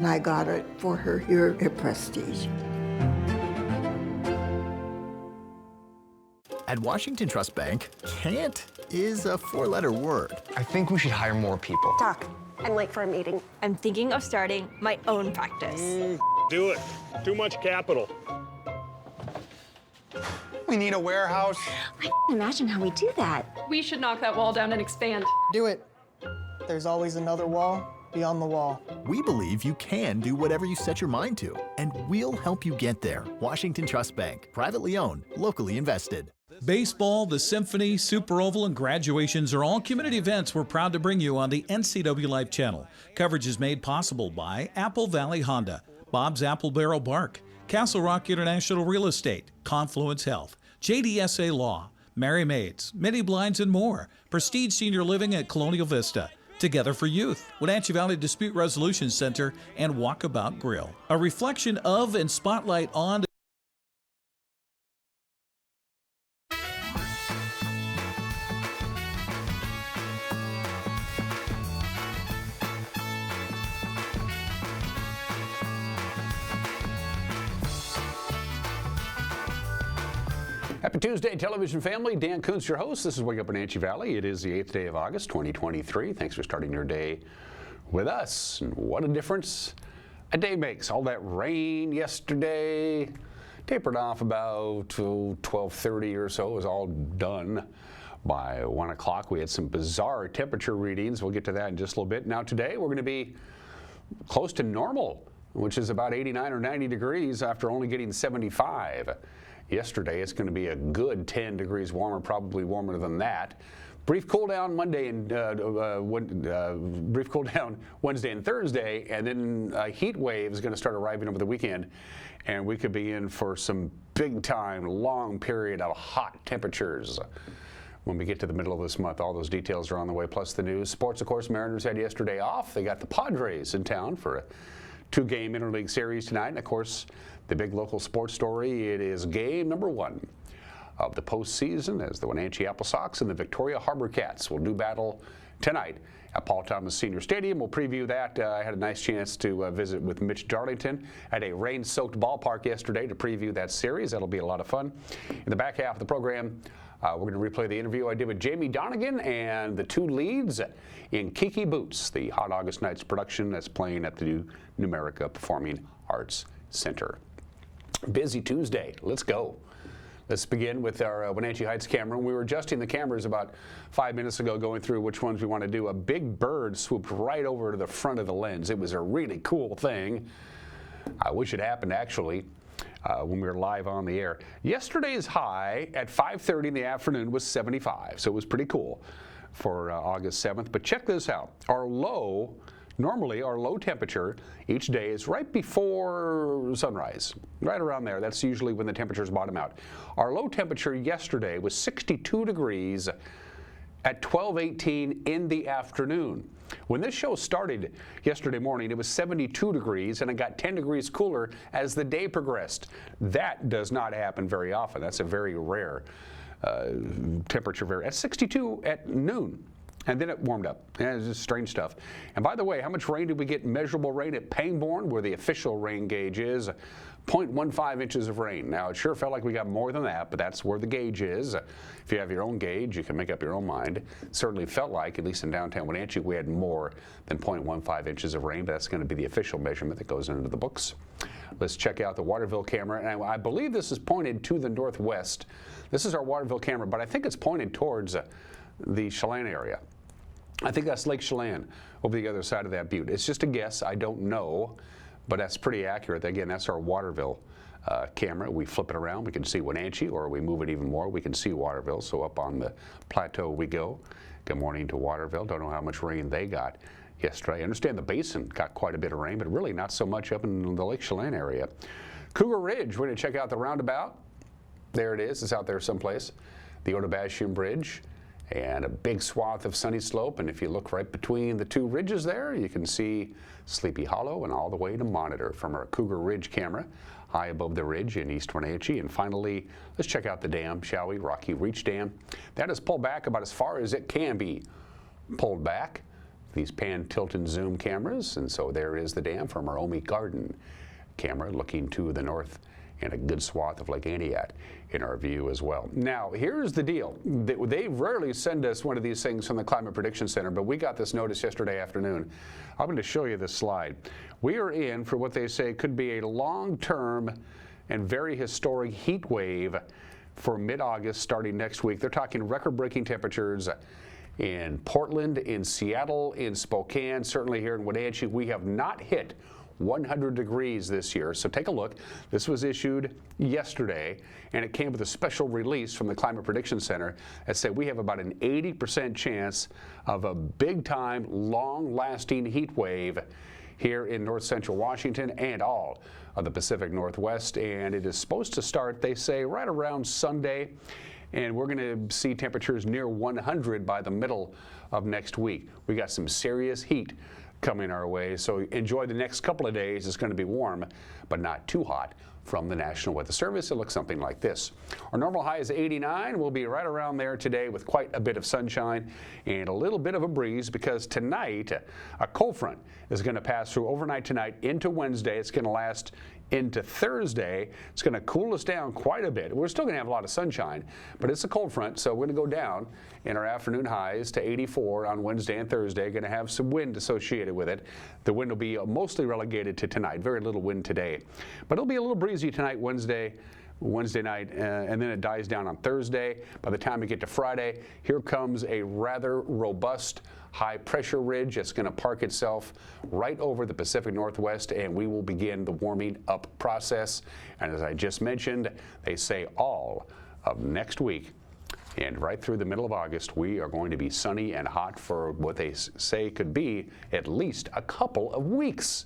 And I got it for her here at Prestige. At Washington Trust Bank, can't is a four-letter word. I think we should hire more people. Doc, I'm late for a meeting. I'm thinking of starting my own practice. Do it. Too much capital. We need a warehouse. I can't imagine how we do that. We should knock that wall down and expand. Do it. There's always another wall beyond the wall. We believe you can do whatever you set your mind to, and we'll help you get there. Washington Trust Bank, privately owned, locally invested. Baseball, the Symphony, Super Oval, and graduations are all community events we're proud to bring you on the NCW Life channel. Coverage is made possible by Apple Valley Honda, Bob's Apple Barrel Bark, Castle Rock International Real Estate, Confluence Health, JDSA Law, Mary Maids, Mini Blinds, and more. Prestige Senior Living at Colonial Vista. Together for Youth, Wenatchee Valley Dispute Resolution Center, and Walkabout Grill. A reflection of and spotlight on Happy Tuesday, television family. Dan Kuntz, your host. This is Wake Up Wenatchee Valley. It is the 8th day of August, 2023. Thanks for starting your day with us. And what a difference a day makes. All that rain yesterday tapered off about 12:30 or so. It was all done by 1 o'clock. We had some bizarre temperature readings. We'll get to that in just a little bit. Now today we're going to be close to normal, which is about 89 or 90 degrees after only getting 75. Yesterday, it's going to be a good 10 degrees warmer, probably warmer than that. Brief cool down Monday and brief cool down Wednesday and Thursday, and then a heat wave is going to start arriving over the weekend, and we could be in for some big time, long period of hot temperatures when we get to the middle of this month. All those details are on the way, plus the news. Sports, of course, Mariners had yesterday off. They got the Padres in town for a 2-game interleague series tonight, and of course, the big local sports story, it is game number 1 of the postseason as the Wenatchee Apple Sox and the Victoria Harbor Cats will do battle tonight at Paul Thomas Senior Stadium. We'll preview that. I had a nice chance to visit with Mitch Darlington at a rain-soaked ballpark yesterday to preview that series. That'll be a lot of fun. In the back half of the program, we're going to replay the interview I did with Jamie Donegan and the 2 leads in Kiki Boots, the Hot August Nights production that's playing at the Numerica Performing Arts Center. Busy Tuesday. Let's go. Let's begin with our Wenatchee Heights camera. We were adjusting the cameras about 5 minutes ago, going through which ones we want to do. A big bird swooped right over to the front of the lens. It was a really cool thing. I wish it happened, actually, when we were live on the air. Yesterday's high at 5:30 in the afternoon was 75, so it was pretty cool for August 7th. But check this out. Normally, our low temperature each day is right before sunrise, right around there. That's usually when the temperatures bottom out. Our low temperature yesterday was 62 degrees at 12:18 in the afternoon. When this show started yesterday morning, it was 72 degrees, and it got 10 degrees cooler as the day progressed. That does not happen very often. That's a very rare temperature. At 62 at noon. And then it warmed up. Yeah, it's just strange stuff. And by the way, how much rain did we get? Measurable rain at Pangbourne, where the official rain gauge is 0.15 inches of rain. Now, it sure felt like we got more than that, but that's where the gauge is. If you have your own gauge, you can make up your own mind. It certainly felt like, at least in downtown Wenatchee, we had more than 0.15 inches of rain, but that's going to be the official measurement that goes into the books. Let's check out the Waterville camera. And I believe this is pointed to the northwest. This is our Waterville camera, but I think it's pointed towards the Chelan area. I think that's Lake Chelan over the other side of that butte. It's just a guess. I don't know, but that's pretty accurate. Again, that's our Waterville camera. We flip it around. We can see Wenatchee, or we move it even more. We can see Waterville. So up on the plateau we go. Good morning to Waterville. Don't know how much rain they got yesterday. I understand the basin got quite a bit of rain, but really not so much up in the Lake Chelan area. Cougar Ridge, we're going to check out the roundabout. There it is. It's out there someplace. The Odebashian Bridge. And a big swath of sunny slope, and if you look right between the 2 ridges there, you can see Sleepy Hollow and all the way to Monitor from our Cougar Ridge camera, high above the ridge in East Wenatchee. And finally, let's check out the dam, shall we? Rocky Reach Dam. That is pulled back about as far as it can be pulled back. these pan, tilt, and zoom cameras. And so there is the dam from our Omi Garden camera looking to the north, and a good swath of Lake Antioch in our view as well. Now, here's the deal. They rarely send us one of these things from the Climate Prediction Center, but we got this notice yesterday afternoon. I'm going to show you this slide. We are in for what they say could be a long-term and very historic heat wave for mid-August starting next week. They're talking record-breaking temperatures in Portland, in Seattle, in Spokane, certainly here in Wenatchee. We have not hit 100 degrees this year. So take a look. This was issued yesterday, and it came with a special release from the Climate Prediction Center that said we have about an 80% chance of a big-time, long-lasting heat wave here in north central Washington and all of the Pacific Northwest. And it is supposed to start, they say, right around Sunday. And we're going to see temperatures near 100 by the middle of next week. We got some serious heat coming our way, so enjoy the next couple of days. It's going to be warm, but not too hot. From the National Weather Service, it looks something like this. Our normal high is 89. We'll be right around there today with quite a bit of sunshine and a little bit of a breeze, because tonight a cold front is going to pass through overnight tonight into Wednesday. It's going to last into Thursday. It's going to cool us down quite a bit. We're still going to have a lot of sunshine, but it's a cold front, so we're going to go down in our afternoon highs to 84 on Wednesday and Thursday. Going to have some wind associated with it. The wind will be mostly relegated to tonight. Very little wind today, but it'll be a little breezy tonight, Wednesday night, and then it dies down on Thursday. By the time we get to Friday, here comes a rather robust high pressure ridge that's going to park itself right over the Pacific Northwest, and we will begin the warming up process. And as I just mentioned, they say all of next week and right through the middle of August, we are going to be sunny and hot for what they say could be at least a couple of weeks.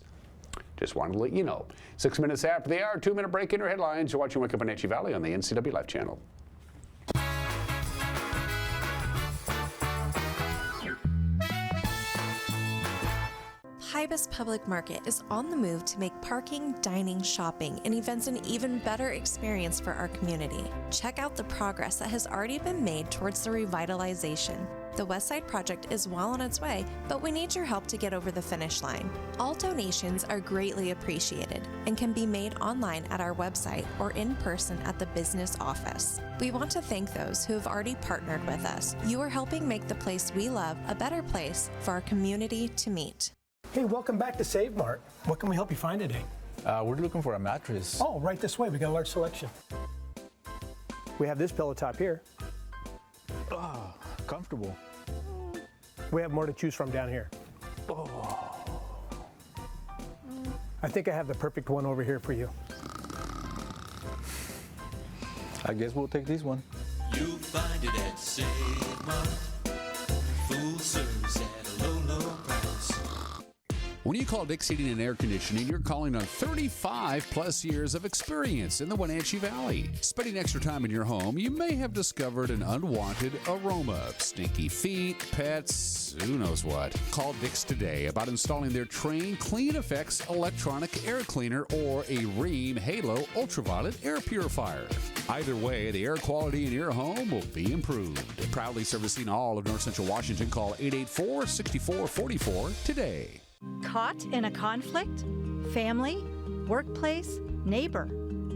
Just wanted to let you know. 6 minutes after the hour, 2-minute break in your headlines. You're watching Wake Up Wenatchee Valley on the NCW Life channel. Hibis Public Market is on the move to make parking, dining, shopping, and events an even better experience for our community. Check out the progress that has already been made towards the revitalization. The West Side project is well on its way, but we need your help to get over the finish line. All donations are greatly appreciated and can be made online at our website or in person at the business office. We want to thank those who have already partnered with us. You are helping make the place we love a better place for our community to meet. Hey, welcome back to Save Mart. What can we help you find today? We're looking for a mattress. Oh, right this way. We got a large selection. We have this pillow top here. Oh, comfortable. We have more to choose from down here. Oh. I think I have the perfect one over here for you. I guess we'll take this one. You'll find it at Save Mart. Full service at a low, low price. When you call Dick's Heating and Air Conditioning, you're calling on 35 plus years of experience in the Wenatchee Valley. Spending extra time in your home, you may have discovered an unwanted aroma. Stinky feet, pets, who knows what. Call Dick's today about installing their Train Clean Effects electronic air cleaner or a Rheem Halo ultraviolet air purifier. Either way, the air quality in your home will be improved. Proudly servicing all of North Central Washington, call 884-6444 today. Caught in a conflict? Family? Workplace? Neighbor?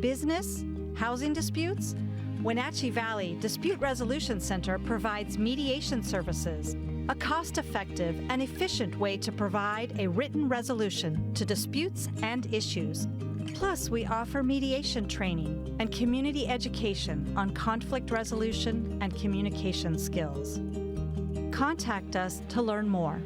Business? Housing disputes? Wenatchee Valley Dispute Resolution Center provides mediation services, a cost-effective and efficient way to provide a written resolution to disputes and issues. Plus, we offer mediation training and community education on conflict resolution and communication skills. Contact us to learn more.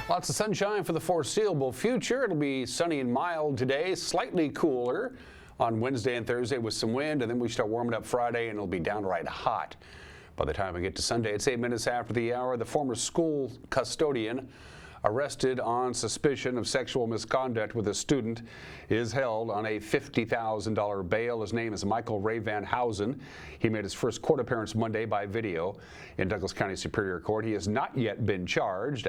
Lots of sunshine for the foreseeable future. It'll be sunny and mild today, slightly cooler on Wednesday and Thursday with some wind, and then we start warming up Friday, and it'll be downright hot by the time we get to Sunday. It's 8 minutes after the hour. The former school custodian arrested on suspicion of sexual misconduct with a student, is held on a $50,000 bail. His name is Michael Ray Van Housen. He made his first court appearance Monday by video in Douglas County Superior Court. He has not yet been charged,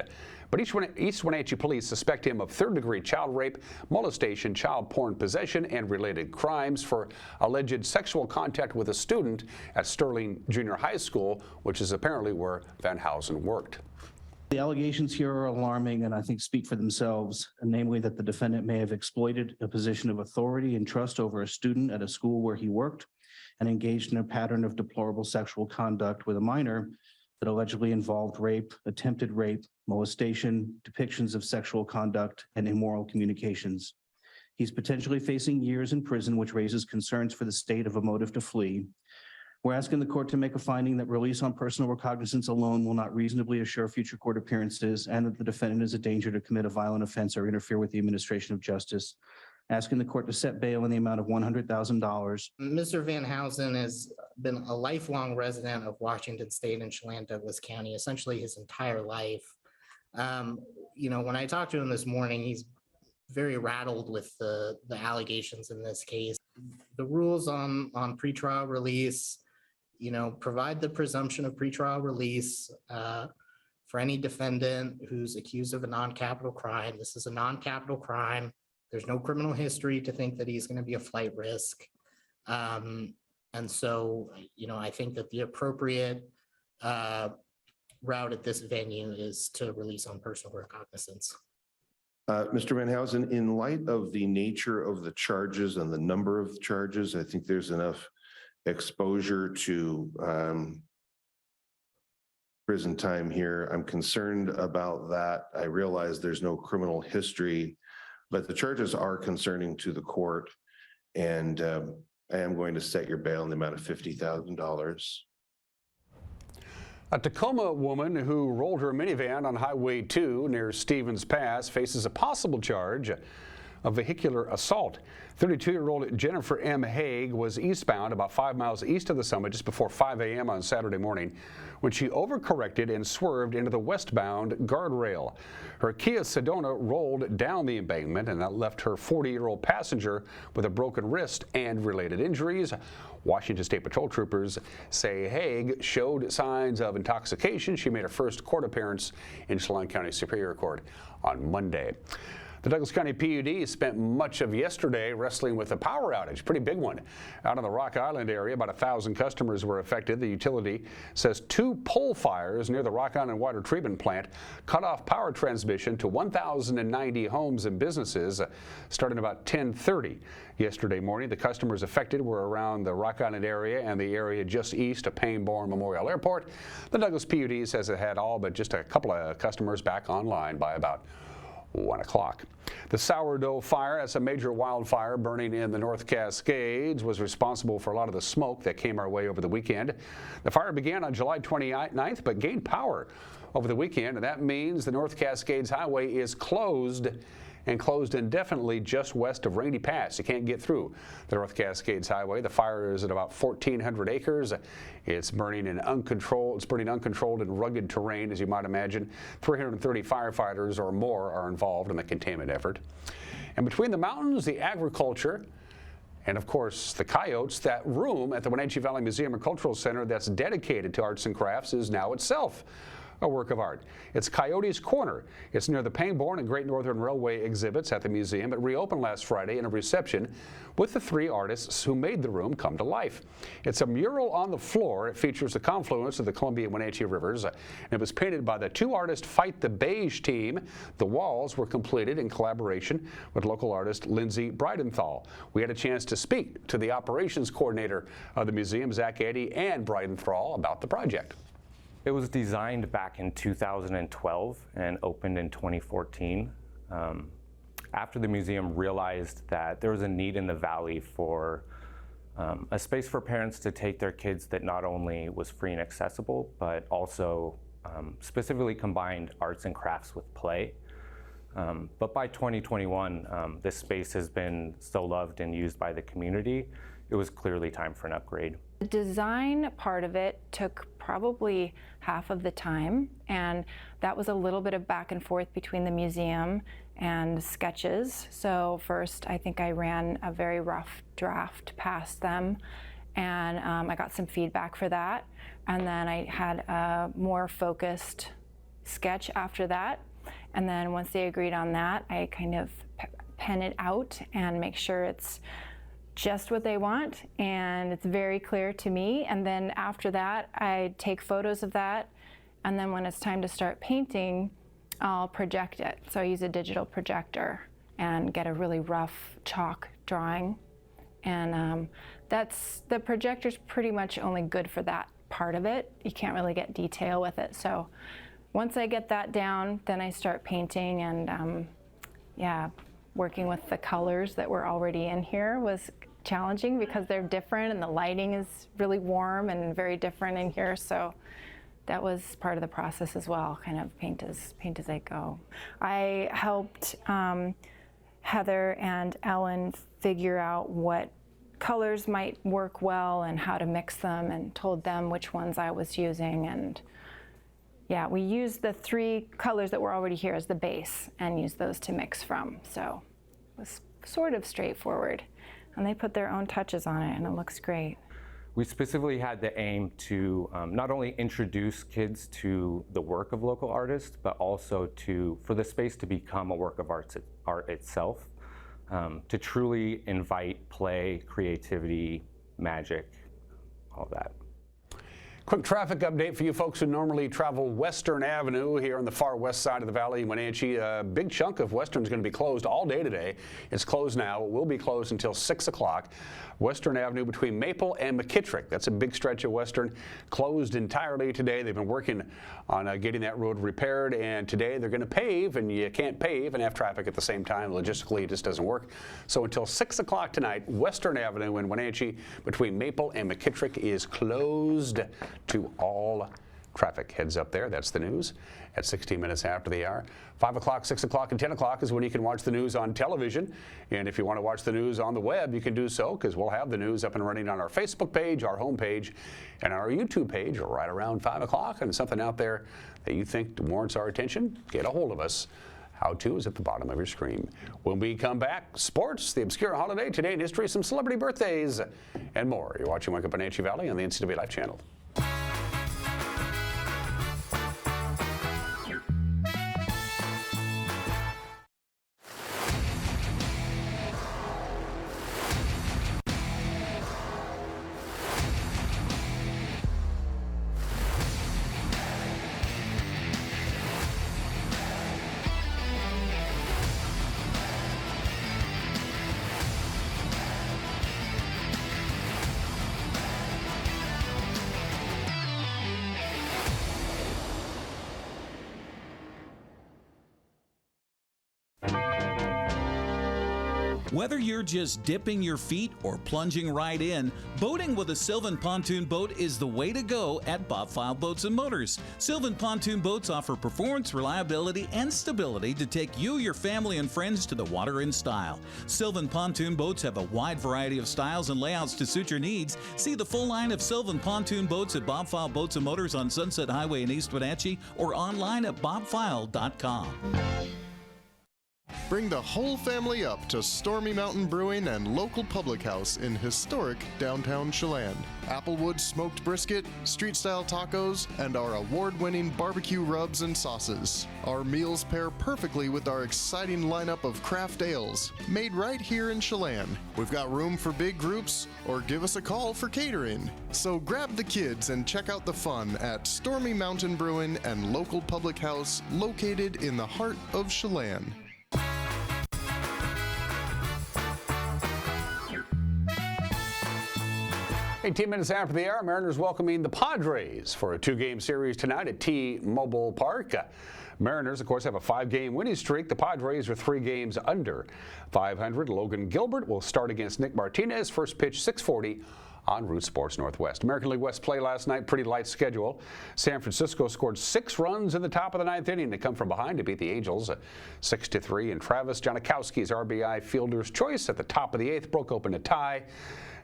but East Wenatchee police suspect him of third-degree child rape, molestation, child porn possession, and related crimes for alleged sexual contact with a student at Sterling Junior High School, which is apparently where Van Housen worked. The allegations here are alarming and I think speak for themselves, namely that the defendant may have exploited a position of authority and trust over a student at a school where he worked and engaged in a pattern of deplorable sexual conduct with a minor that allegedly involved rape, attempted rape, molestation, depictions of sexual conduct, and immoral communications. He's potentially facing years in prison, which raises concerns for the state of a motive to flee. We're asking the court to make a finding that release on personal recognizance alone will not reasonably assure future court appearances and that the defendant is a danger to commit a violent offense or interfere with the administration of justice. Asking the court to set bail in the amount of $100,000. Mr. Van Housen has been a lifelong resident of Washington State and Chelan Douglas County, essentially his entire life. When I talked to him this morning, he's very rattled with the allegations in this case. The rules on pretrial release, provide the presumption of pretrial release for any defendant who's accused of a non-capital crime. This is a non-capital crime. There's no criminal history to think that he's going to be a flight risk. And so, I think that the appropriate route at this venue is to release on personal recognizance. Mr. Van Housen, in light of the nature of the charges and the number of charges, I think there's enough exposure to prison time here. I'm concerned about that. I realize there's no criminal history, but the charges are concerning to the court, and I am going to set your bail in the amount of $50,000. A Tacoma woman who rolled her minivan on Highway 2 near Stevens Pass faces a possible charge of vehicular assault. 32-year-old Jennifer M. Haig was eastbound about 5 miles east of the summit just before 5 a.m. on Saturday morning when she overcorrected and swerved into the westbound guardrail. Her Kia Sedona rolled down the embankment, and that left her 40-year-old passenger with a broken wrist and related injuries. Washington State Patrol troopers say Haig showed signs of intoxication. She made her first court appearance in Chelan County Superior Court on Monday. The Douglas County PUD spent much of yesterday wrestling with a power outage, pretty big one. Out in the Rock Island area, about 1,000 customers were affected. The utility says 2 pole fires near the Rock Island Water Treatment Plant cut off power transmission to 1,090 homes and businesses starting about 10:30 yesterday morning. The customers affected were around the Rock Island area and the area just east of Payne-Bourne Memorial Airport. The Douglas PUD says it had all but just a couple of customers back online by about 1 o'clock. The Sourdough Fire, that's a major wildfire burning in the North Cascades, was responsible for a lot of the smoke that came our way over the weekend. The fire began on July 29th, but gained power over the weekend, and that means the North Cascades Highway is closed and closed indefinitely just west of Rainy Pass. You can't get through the North Cascades Highway. The fire is at about 1,400 acres. It's burning uncontrolled and rugged terrain, as you might imagine. 330 firefighters or more are involved in the containment effort. And between the mountains, the agriculture, and of course the coyotes, that room at the Wenatchee Valley Museum and Cultural Center that's dedicated to arts and crafts is now itself a work of art. It's Coyote's Corner. It's near the Payne-Bourne and Great Northern Railway exhibits at the museum. It reopened last Friday in a reception with the 3 artists who made the room come to life. It's a mural on the floor. It features the confluence of the Columbia and Wenatchee rivers. And it was painted by the 2-artist Fight the Beige team. The walls were completed in collaboration with local artist Lindsay Bridenthal. We had a chance to speak to the operations coordinator of the museum, Zach Eddy, and Bridenthal about the project. It was designed back in 2012 and opened in 2014. After the museum realized that there was a need in the valley for a space for parents to take their kids that not only was free and accessible, but also specifically combined arts and crafts with play. But by 2021, this space has been so loved and used by the community. it was clearly time for an upgrade. The design part of it took probably half of the time, and that was a little bit of back and forth between the museum and sketches. So first, I think I ran a very rough draft past them, and I got some feedback for that. And then I had a more focused sketch after that. And then once they agreed on that, I kind of pen it out and make sure it's just what they want and it's very clear to me. And then after that, I take photos of that. And then when it's time to start painting, I'll project it. So I use a digital projector and get a really rough chalk drawing. And the projector's pretty much only good for that part of it. You can't really get detail with it. So once I get that down, then I start painting, and working with the colors that were already in here was challenging because they're different and the lighting is really warm and very different in here. So that was part of the process as well, kind of paint as I go. I helped Heather and Ellen figure out what colors might work well and how to mix them, and told them which ones I was using. And yeah, we used the 3 colors that were already here as the base and used those to mix from. So it was sort of straightforward. And they put their own touches on it, and it looks great. We specifically had the aim to not only introduce kids to the work of local artists, but also for the space to become a work of art itself, to truly invite play, creativity, magic, all that. Quick traffic update for you folks who normally travel Western Avenue here on the far west side of the valley in Wenatchee. A big chunk of Western is going to be closed all day today. It's closed now. It will be closed until 6 o'clock. Western Avenue between Maple and McKittrick. That's a big stretch of Western. Closed entirely today. They've been working on getting that road repaired, and today they're going to pave, and you can't pave and have traffic at the same time. Logistically, it just doesn't work. So until 6 o'clock tonight, Western Avenue in Wenatchee between Maple and McKittrick is closed to all traffic. Heads up there. That's the news at 16 minutes after the hour. 5 o'clock, 6 o'clock, and 10 o'clock is when you can watch the news on television. And if you want to watch the news on the web, you can do so, because we'll have the news up and running on our Facebook page, our homepage, and our YouTube page right around 5 o'clock. And something out there that you think warrants our attention, get a hold of us. How to is at the bottom of your screen. When we come back, sports, the obscure holiday, today in history, some celebrity birthdays, and more. You're watching Wake Up Wenatchee Valley on the NCW Life channel. Whether you're just dipping your feet or plunging right in, boating with a Sylvan pontoon boat is the way to go at Bob File Boats and Motors. Sylvan pontoon boats offer performance, reliability, and stability to take you, your family, and friends to the water in style. Sylvan pontoon boats have a wide variety of styles and layouts to suit your needs. See the full line of Sylvan pontoon boats at Bob File Boats and Motors on Sunset Highway in East Wenatchee or online at bobfile.com. Bring the whole family up to Stormy Mountain Brewing and local public house in historic downtown Chelan. Applewood smoked brisket, street-style tacos, and our award-winning barbecue rubs and sauces. Our meals pair perfectly with our exciting lineup of craft ales, made right here in Chelan. We've got room for big groups, or give us a call for catering. So grab the kids and check out the fun at Stormy Mountain Brewing and local public house located in the heart of Chelan. 18 minutes after the hour, Mariners welcoming the Padres for a 2-game series tonight at T-Mobile Park. Mariners, of course, have a 5-game winning streak. The Padres are 3 games under 500. Logan Gilbert will start against Nick Martinez. First pitch, 6:40 on Root Sports Northwest. American League West play last night, pretty light schedule. San Francisco scored 6 runs in the top of the 9th inning. They come from behind to beat the Angels 6-3. And Travis Janikowski's RBI fielder's choice at the top of the 8th broke open a tie.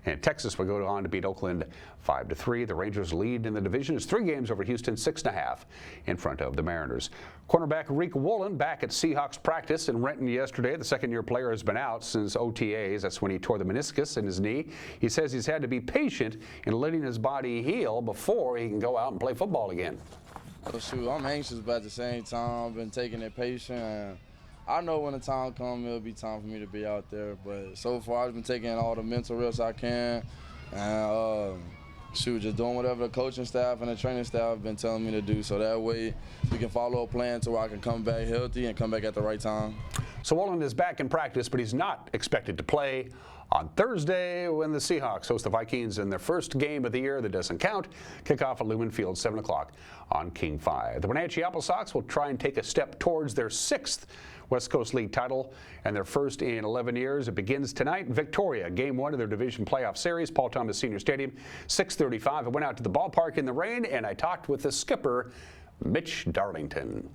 And Texas will go on to beat Oakland 5-3. The Rangers lead in the division is 3 games over Houston, 6.5 in front of the Mariners. Cornerback Rick Woolen back at Seahawks practice in Renton yesterday. The second-year player has been out since OTAs. That's when he tore the meniscus in his knee. He says he's had to be patient in letting his body heal before he can go out and play football again. Well, shoot, I'm anxious, but at the same time, I've been taking it patient. And I know when the time comes, it'll be time for me to be out there. But so far, I've been taking all the mental reps I can. And, shoot, just doing whatever the coaching staff and the training staff have been telling me to do. So that way, we can follow a plan to where I can come back healthy and come back at the right time. So Woolen is back in practice, but he's not expected to play on Thursday when the Seahawks host the Vikings in their first game of the year that doesn't count. Kickoff at Lumen Field, 7 o'clock on King 5. The Wenatchee Apple Sox will try and take a step towards their 6th West Coast League title and their first in 11 years. It begins tonight in Victoria, Game 1 of their division playoff series, Paul Thomas Senior Stadium, 6:35. I went out to the ballpark in the rain and I talked with the skipper, Mitch Darlington.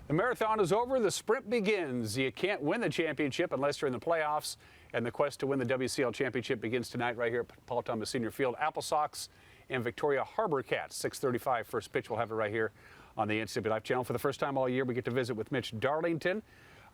The marathon is over. The sprint begins. You can't win the championship unless you're in the playoffs. And the quest to win the WCL championship begins tonight right here at Paul Thomas Senior Field. Apple Sox and Victoria Harbor Cats, 6:35. First pitch. We'll have it right here on the NCW Life channel. For the first time all year, we get to visit with Mitch Darlington.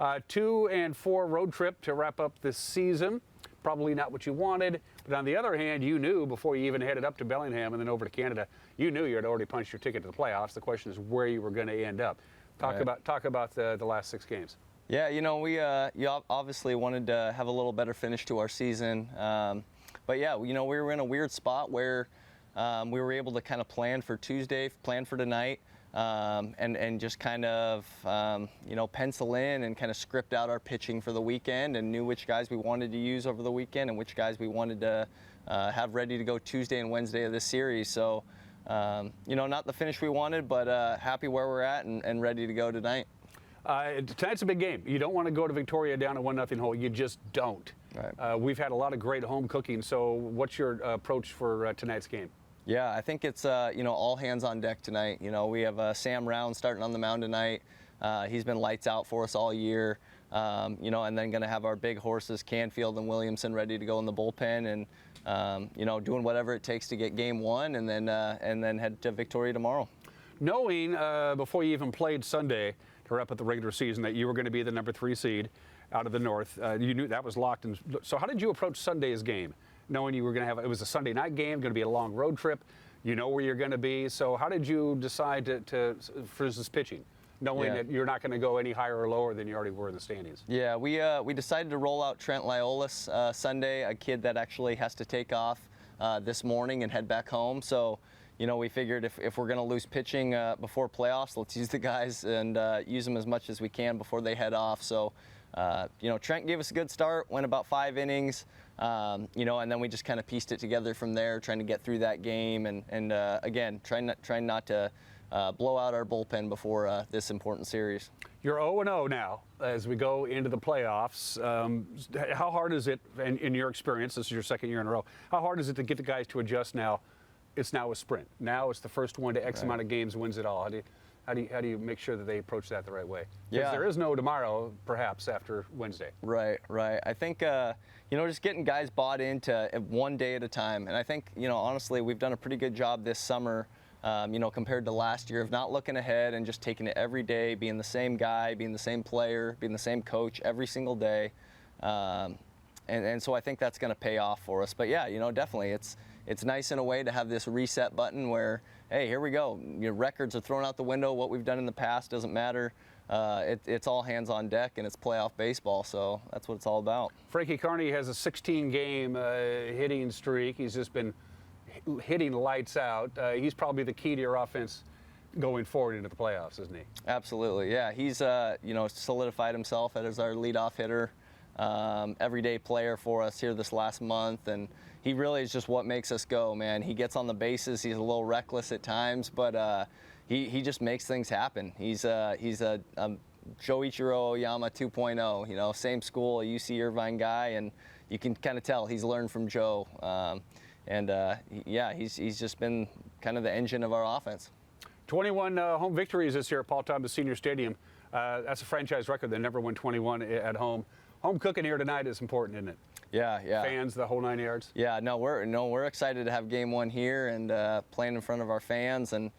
2-4 road trip to wrap up this season. Probably not what you wanted, but on the other hand, you knew before you even headed up to Bellingham and then over to Canada, you knew you had already punched your ticket to the playoffs. The question is where you were going to end up. Talk about the last 6 games. Yeah, you know, you obviously wanted to have a little better finish to our season. But yeah, you know, we were in a weird spot where we were able to kind of plan for Tuesday, plan for tonight, and just kind of, you know, pencil in and kind of script out our pitching for the weekend and knew which guys we wanted to use over the weekend and which guys we wanted to have ready to go Tuesday and Wednesday of this series. So, you know, not the finish we wanted, but happy where we're at and ready to go tonight. Tonight's a big game. You don't want to go to Victoria down a 1-0 hole. You just don't. Right. We've had a lot of great home cooking. So what's your approach for tonight's game? Yeah, I think it's, you know, all hands on deck tonight. You know, we have Sam Round starting on the mound tonight. He's been lights out for us all year. You know, and then going to have our big horses, Canfield and Williamson, ready to go in the bullpen and, you know, doing whatever it takes to get game 1 and then head to Victoria tomorrow. Knowing before you even played Sunday to wrap up the regular season that you were going to be the number 3 seed out of the North, you knew that was locked in. So how did you approach Sunday's game, knowing you were going to have, it was a Sunday night game, going to be a long road trip, you know where you're going to be. So how did you decide to for this pitching, knowing that you're not going to go any higher or lower than you already were in the standings? Yeah, we decided to roll out Trent Liolis Sunday, a kid that actually has to take off this morning and head back home. So, you know, we figured if we're going to lose pitching before playoffs, let's use the guys and use them as much as we can before they head off. So, you know, Trent gave us a good start, went about 5 innings, you know, and then we just kind of pieced it together from there, trying to get through that game and again, trying not to blow out our bullpen before this important series. You're 0-0 now as we go into the playoffs. How hard is it, in your experience, this is your 2nd year in a row, how hard is it to get the guys to adjust now? It's now a sprint. Now it's the first one to X amount of games wins it all. How do you make sure that they approach that the right way? Because there is no tomorrow, perhaps, after Wednesday. Right. I think, you know, just getting guys bought into one day at a time. And I think, you know, honestly, we've done a pretty good job this summer, you know, compared to last year of not looking ahead and just taking it every day, being the same guy, being the same player, being the same coach every single day. And so I think that's going to pay off for us. But yeah, you know, definitely it's nice in a way to have this reset button where, hey, here we go. Your records are thrown out the window. What we've done in the past doesn't matter. It's all hands on deck, and it's playoff baseball, so that's what it's all about. Frankie Carney has a 16-game hitting streak. He's just been hitting lights out. He's probably the key to your offense going forward into the playoffs, isn't he? Absolutely, yeah. He's you know, solidified himself as our leadoff hitter, everyday player for us here this last month, and he really is just what makes us go, man. He gets on the bases. He's a little reckless at times, but he just makes things happen. He's a Joichiro Oyama 2.0, you know, same school, a UC Irvine guy, and you can kind of tell he's learned from Joe. Yeah, he's just been kind of the engine of our offense. 21 home victories this year at Paul Thomas Senior Stadium. That's a franchise record. They never won 21 at home. Home cooking here tonight is important, isn't it? Yeah. Fans, the whole 9 yards. Yeah, we're excited to have game one here and playing in front of our fans, and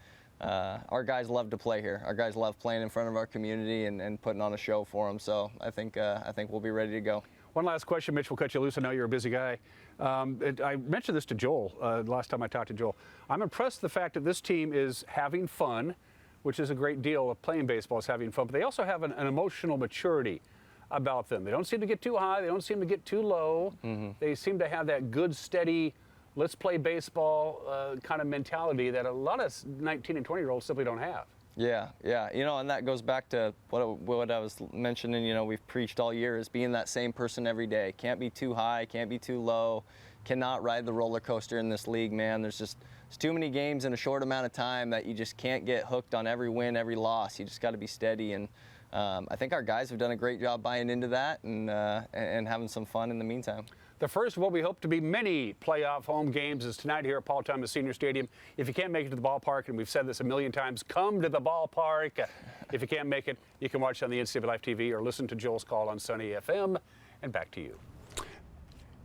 our guys love to play here. Our guys love playing in front of our community and putting on a show for them. So I think we'll be ready to go. One last question, Mitch. We'll cut you loose. I know you're a busy guy. I mentioned this to Joel last time I talked to Joel. I'm impressed with the fact that this team is having fun, which is a great deal of playing baseball is having fun, but they also have an emotional maturity about them. They don't seem to get too high. They don't seem to get too low. They seem to have that good, steady, let's play baseball kind of mentality that a lot of 19 and 20-year-olds simply don't have. Yeah. And that goes back to what I was mentioning, we've preached all year is being that same person every day. Can't be too high, can't be too low, cannot ride the roller coaster in this league, man. There's too many games in a short amount of time that you just can't get hooked on every win, every loss. You just got to be steady, and I think our guys have done a great job buying into that and having some fun in the meantime. The first of what we hope to be many playoff home games is tonight here at Paul Thomas Senior Stadium. If you can't make it to the ballpark, and we've said this a million times, come to the ballpark. If you can't make it, you can watch on the NCAA Live TV or listen to Joel's call on Sunny FM. And back to you.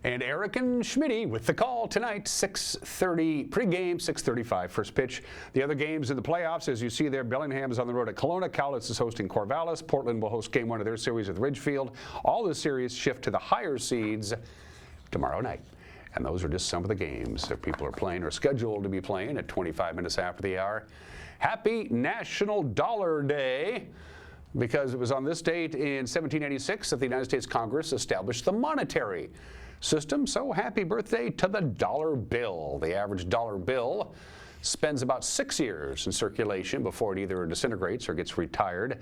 And Eric and Schmitty with the call tonight, 6:30 pregame, 6:35 first pitch. The other games in the playoffs, as you see there, Bellingham is on the road at Kelowna. Cowlitz is hosting Corvallis. Portland will host game one of their series with Ridgefield. All the series shift to the higher seeds tomorrow night. And those are just some of the games that people are playing or scheduled to be playing at 25 minutes after the hour. Happy National Dollar Day, because it was on this date in 1786 that the United States Congress established the monetary system. So happy birthday to the dollar bill. The average dollar bill spends about 6 years in circulation before it either disintegrates or gets retired.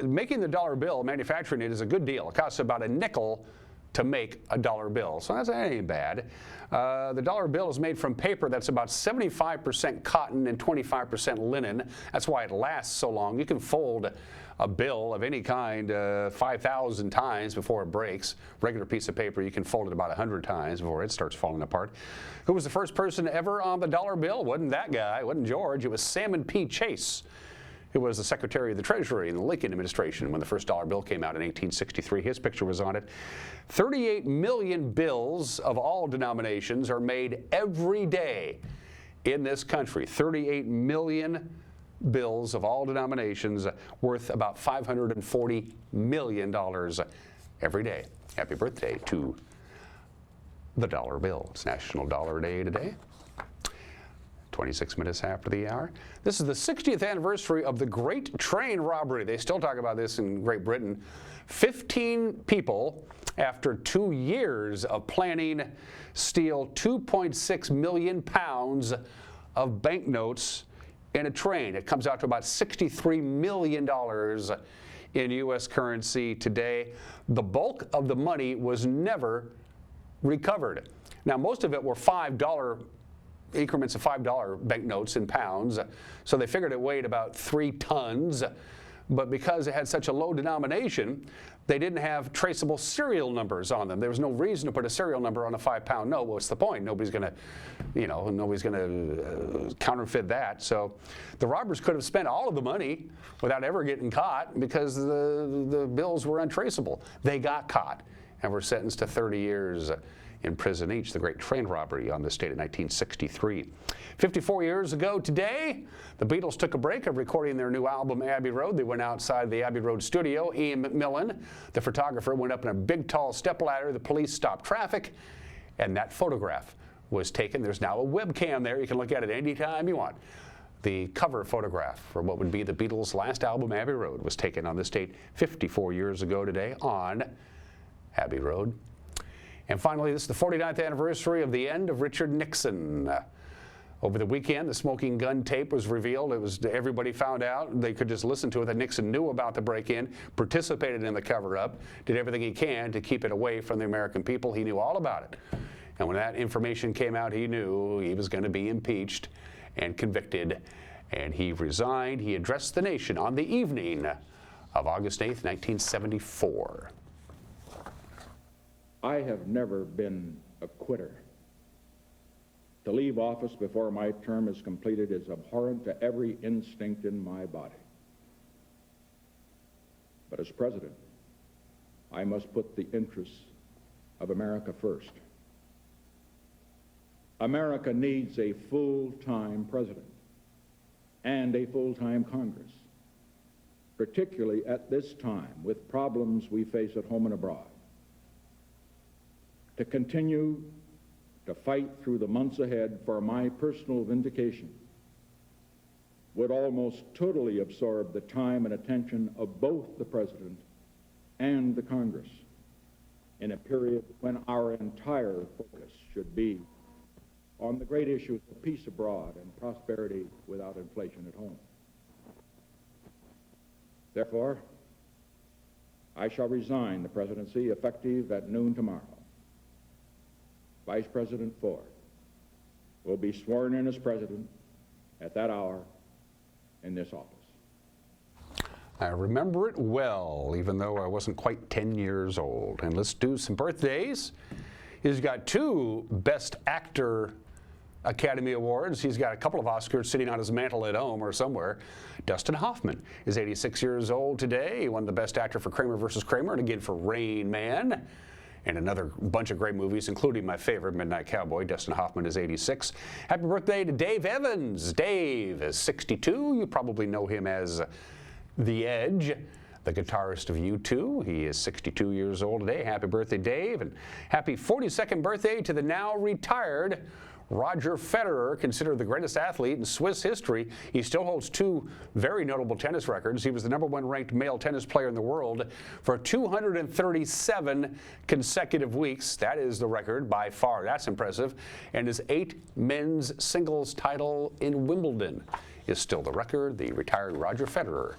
Making the dollar bill, manufacturing it, is a good deal. It costs about a nickel to make a dollar bill, so that ain't bad. The dollar bill is made from paper that's about 75% cotton and 25% linen. That's why it lasts so long. You can fold a bill of any kind 5,000 times before it breaks. Regular piece of paper, you can fold it about 100 times before it starts falling apart. Who was the first person ever on the dollar bill? Wasn't that guy, wasn't George. It was Salmon P. Chase, who was the Secretary of the Treasury in the Lincoln administration when the first dollar bill came out in 1863. His picture was on it. 38 million bills of all denominations are made every day in this country. 38 million bills of all denominations worth about $540 million every day. Happy birthday to the dollar bill. It's National Dollar Day today. 26 minutes after the hour. This is the 60th anniversary of the Great Train Robbery. They still talk about this in Great Britain. 15 people, after 2 years of planning, steal 2.6 million pounds of banknotes in a train. It comes out to about $63 million in U.S. currency today. The bulk of the money was never recovered. Now, most of it were $5 increments of $5 banknotes in pounds, so they figured it weighed about 3 tons. But because it had such a low denomination, they didn't have traceable serial numbers on them. There was no reason to put a serial number on a 5-pound note. What's the point? Nobody's going to, counterfeit that. So the robbers could have spent all of the money without ever getting caught because the bills were untraceable. They got caught and were sentenced to 30 years in prison each. The Great Train Robbery on this date in 1963. 54 years ago today, the Beatles took a break of recording their new album, Abbey Road. They went outside the Abbey Road studio. Ian McMillan, the photographer, went up in a big, tall stepladder. The police stopped traffic, and that photograph was taken. There's now a webcam there. You can look at it anytime you want. The cover photograph for what would be the Beatles' last album, Abbey Road, was taken on this date 54 years ago today on Abbey Road. And finally, this is the 49th anniversary of the end of Richard Nixon. Over the weekend, the smoking gun tape was revealed. Everybody found out. They could just listen to it that Nixon knew about the break-in, participated in the cover-up, did everything he can to keep it away from the American people. He knew all about it. And when that information came out, he knew he was going to be impeached and convicted. And he resigned. He addressed the nation on the evening of August 8th, 1974. I have never been a quitter. To leave office before my term is completed is abhorrent to every instinct in my body. But as president, I must put the interests of America First. America needs a full-time president and a full-time Congress, particularly at this time with problems we face at home and abroad, to continue to fight through the months ahead for my personal vindication would almost totally absorb the time and attention of both the President and the Congress in a period when our entire focus should be on the great issues of peace abroad and prosperity without inflation at home. Therefore, I shall resign the presidency effective at noon tomorrow. Vice President Ford will be sworn in as president at that hour in this office. I remember it well, even though I wasn't quite 10 years old. And let's do some birthdays. He's got 2 Best Actor Academy Awards. He's got a couple of Oscars sitting on his mantle at home or somewhere. Dustin Hoffman is 86 years old today. He won the Best Actor for Kramer vs. Kramer and again for Rain Man. And another bunch of great movies, including my favorite, Midnight Cowboy. Dustin Hoffman is 86. Happy birthday to Dave Evans. Dave is 62. You probably know him as The Edge, the guitarist of U2. He is 62 years old today. Happy birthday, Dave. And happy 42nd birthday to the now retired Roger Federer, considered the greatest athlete in Swiss history. He still holds 2 very notable tennis records. He was the #1 ranked male tennis player in the world for 237 consecutive weeks. That is the record by far. That's impressive. And his 8 men's singles title in Wimbledon is still the record. The retired Roger Federer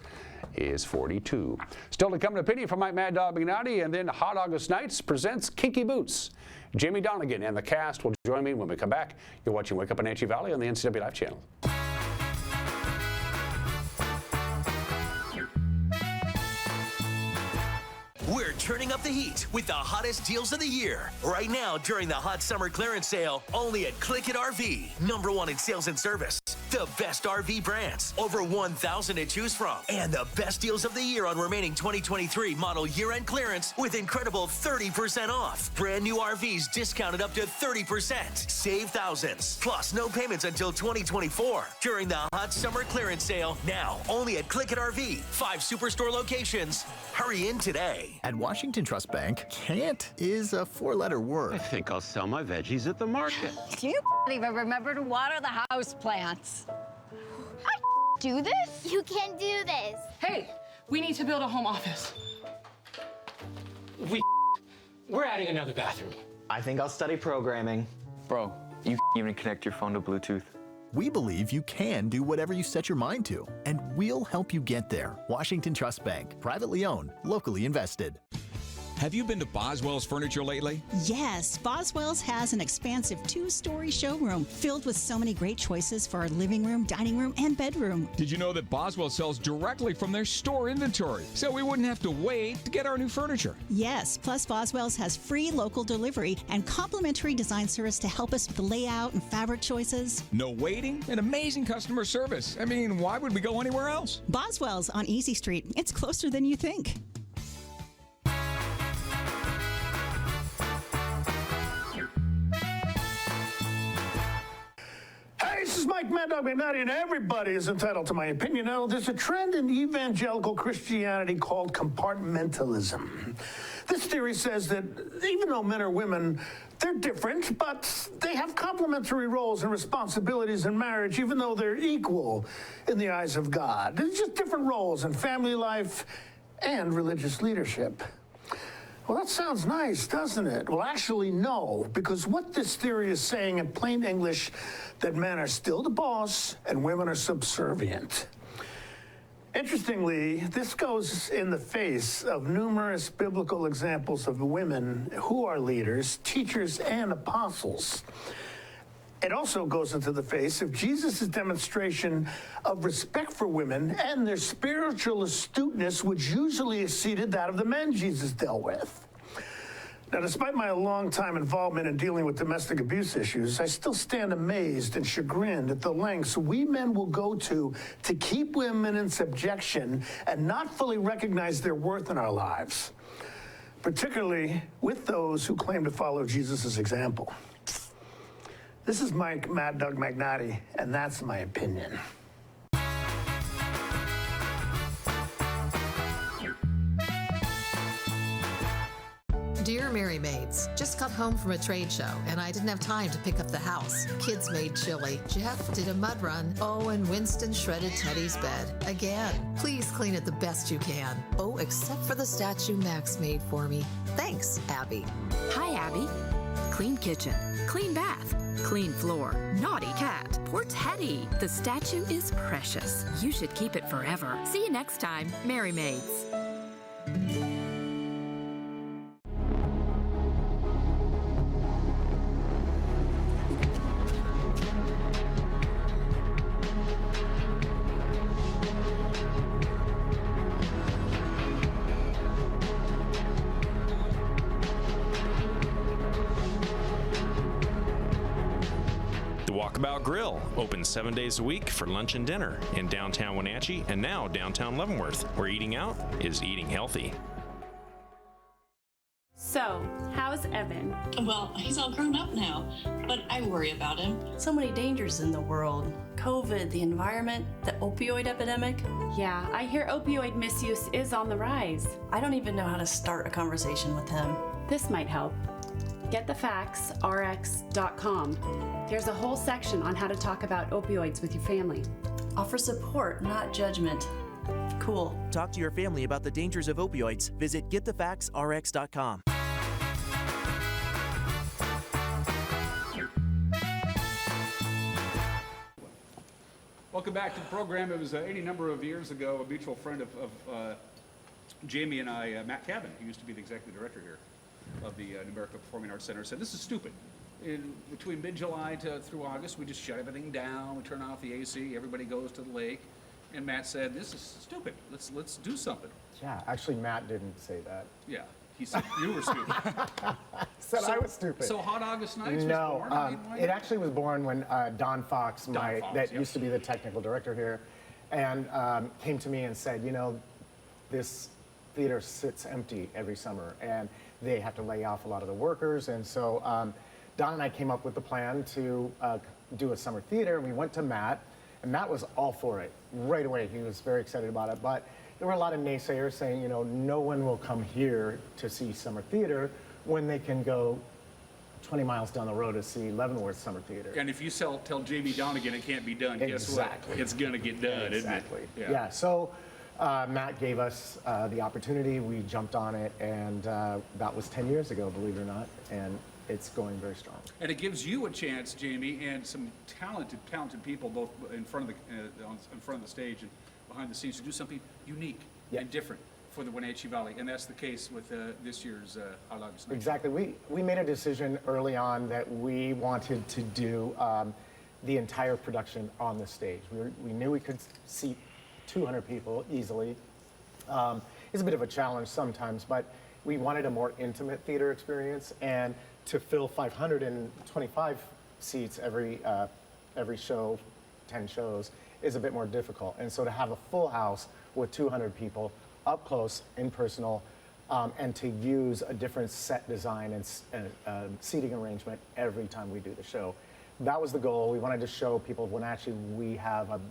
is 42. Still to come, an opinion from Mike Mad Dog Mignotti, and then Hot August Nights presents Kinky Boots. Jamie Donegan and the cast will join me when we come back. You're watching Wake Up in Wenatchee Valley on the NCW Live channel. We're turning up the heat with the hottest deals of the year. Right now, during the hot summer clearance sale, only at Click It RV. #1 in sales and service. The best RV brands, over 1,000 to choose from. And the best deals of the year on remaining 2023 model year-end clearance with incredible 30% off. Brand new RVs discounted up to 30%. Save thousands. Plus, no payments until 2024. During the hot summer clearance sale, now only at Click It RV. 5 superstore locations. Hurry in today. At Washington Trust Bank, can't is a 4-letter word. I think I'll sell my veggies at the market. Do you even remember to water the house plants? I do this? You can do this. Hey, we need to build a home office. We're adding another bathroom. I think I'll study programming. Bro, you even connect your phone to Bluetooth. We believe you can do whatever you set your mind to, and we'll help you get there. Washington Trust Bank, privately owned, locally invested. Have you been to Boswell's Furniture lately? Yes, Boswell's has an expansive 2-story showroom filled with so many great choices for our living room, dining room, and bedroom. Did you know that Boswell sells directly from their store inventory, so we wouldn't have to wait to get our new furniture? Yes, plus Boswell's has free local delivery and complimentary design service to help us with the layout and fabric choices. No waiting and amazing customer service. I mean, why would we go anywhere else? Boswell's on Easy Street. It's closer than you think. This is Mike Mad Dog Mignotti, and everybody is entitled to my opinion. Now, there's a trend in evangelical Christianity called compartmentalism. This theory says that even though men or women, they're different, but they have complementary roles and responsibilities in marriage, even though they're equal in the eyes of God. There's just different roles in family life and religious leadership. Well, that sounds nice, doesn't it? Well, actually, no, because what this theory is saying in plain English, that men are still the boss and women are subservient. Interestingly, this goes in the face of numerous biblical examples of women who are leaders, teachers, and apostles. It also goes into the face of Jesus' demonstration of respect for women and their spiritual astuteness, which usually exceeded that of the men Jesus dealt with. Now, despite my long-time involvement in dealing with domestic abuse issues, I still stand amazed and chagrined at the lengths we men will go to keep women in subjection and not fully recognize their worth in our lives. particularly with those who claim to follow Jesus' example. This is Mike Mad Dog Magnotti, and that's my opinion. Dear Mary Maids, just got home from a trade show and I didn't have time to pick up the house. Kids made chili. Jeff did a mud run. Oh, and Winston shredded Teddy's bed. Again, please clean it the best you can. Oh, except for the statue Max made for me. Thanks, Abby. Hi, Abby. Clean kitchen, clean bath, clean floor, naughty cat. Poor Teddy. The statue is precious. You should keep it forever. See you next time, Mary Maids. Walkabout Grill, open 7 days a week for lunch and dinner in downtown Wenatchee and now downtown Leavenworth, where eating out is eating healthy. So, how's Evan? Well, he's all grown up now, but I worry about him. So many dangers in the world. COVID, the environment, the opioid epidemic. Yeah, I hear opioid misuse is on the rise. I don't even know how to start a conversation with him. This might help. GetTheFactsRx.com. There's a whole section on how to talk about opioids with your family. Offer support, not judgment. Cool. Talk to your family about the dangers of opioids. Visit GetTheFactsRx.com. Welcome back to the program. It was any number of years ago, a mutual friend of Jamie and I, Matt Cabin, who used to be the executive director here of the New America Performing Arts Center, said, this is stupid. Between mid-July through August, we just shut everything down, we turn off the AC, everybody goes to the lake. And Matt said, this is stupid, let's do something. Yeah, actually Matt didn't say that. Yeah, he said you were stupid. Said I was stupid. So Hot August Nights no, was born? It actually was born when Don Fox, used to be the technical director here, and came to me and said, you know, this theater sits empty every summer, and they have to lay off a lot of the workers, and so Don and I came up with the plan to do a summer theater. We went to Matt, and Matt was all for it right away. He was very excited about it, but there were a lot of naysayers saying, you know, no one will come here to see summer theater when they can go 20 miles down the road to see Leavenworth Summer Theater. And if you tell Jamie Donegan it can't be done, guess what? It's going to get done, exactly. Isn't it? Yeah, so Matt gave us the opportunity. We jumped on it, and that was 10 years ago, believe it or not, and it's going very strong. And it gives you a chance, Jamie, and some talented people, both in front of the stage and behind the scenes, to do something unique and different for the Wenatchee Valley, and that's the case with this year's Hot August Night. Exactly. We made a decision early on that we wanted to do the entire production on the stage. We knew we could seat 200 people easily. It's a bit of a challenge sometimes, but we wanted a more intimate theater experience, and to fill 525 seats every show, 10 shows, is a bit more difficult. And so to have a full house with 200 people up close, impersonal, and to use a different set design and seating arrangement every time we do the show. That was the goal. We wanted to show people of Wenatchee we have a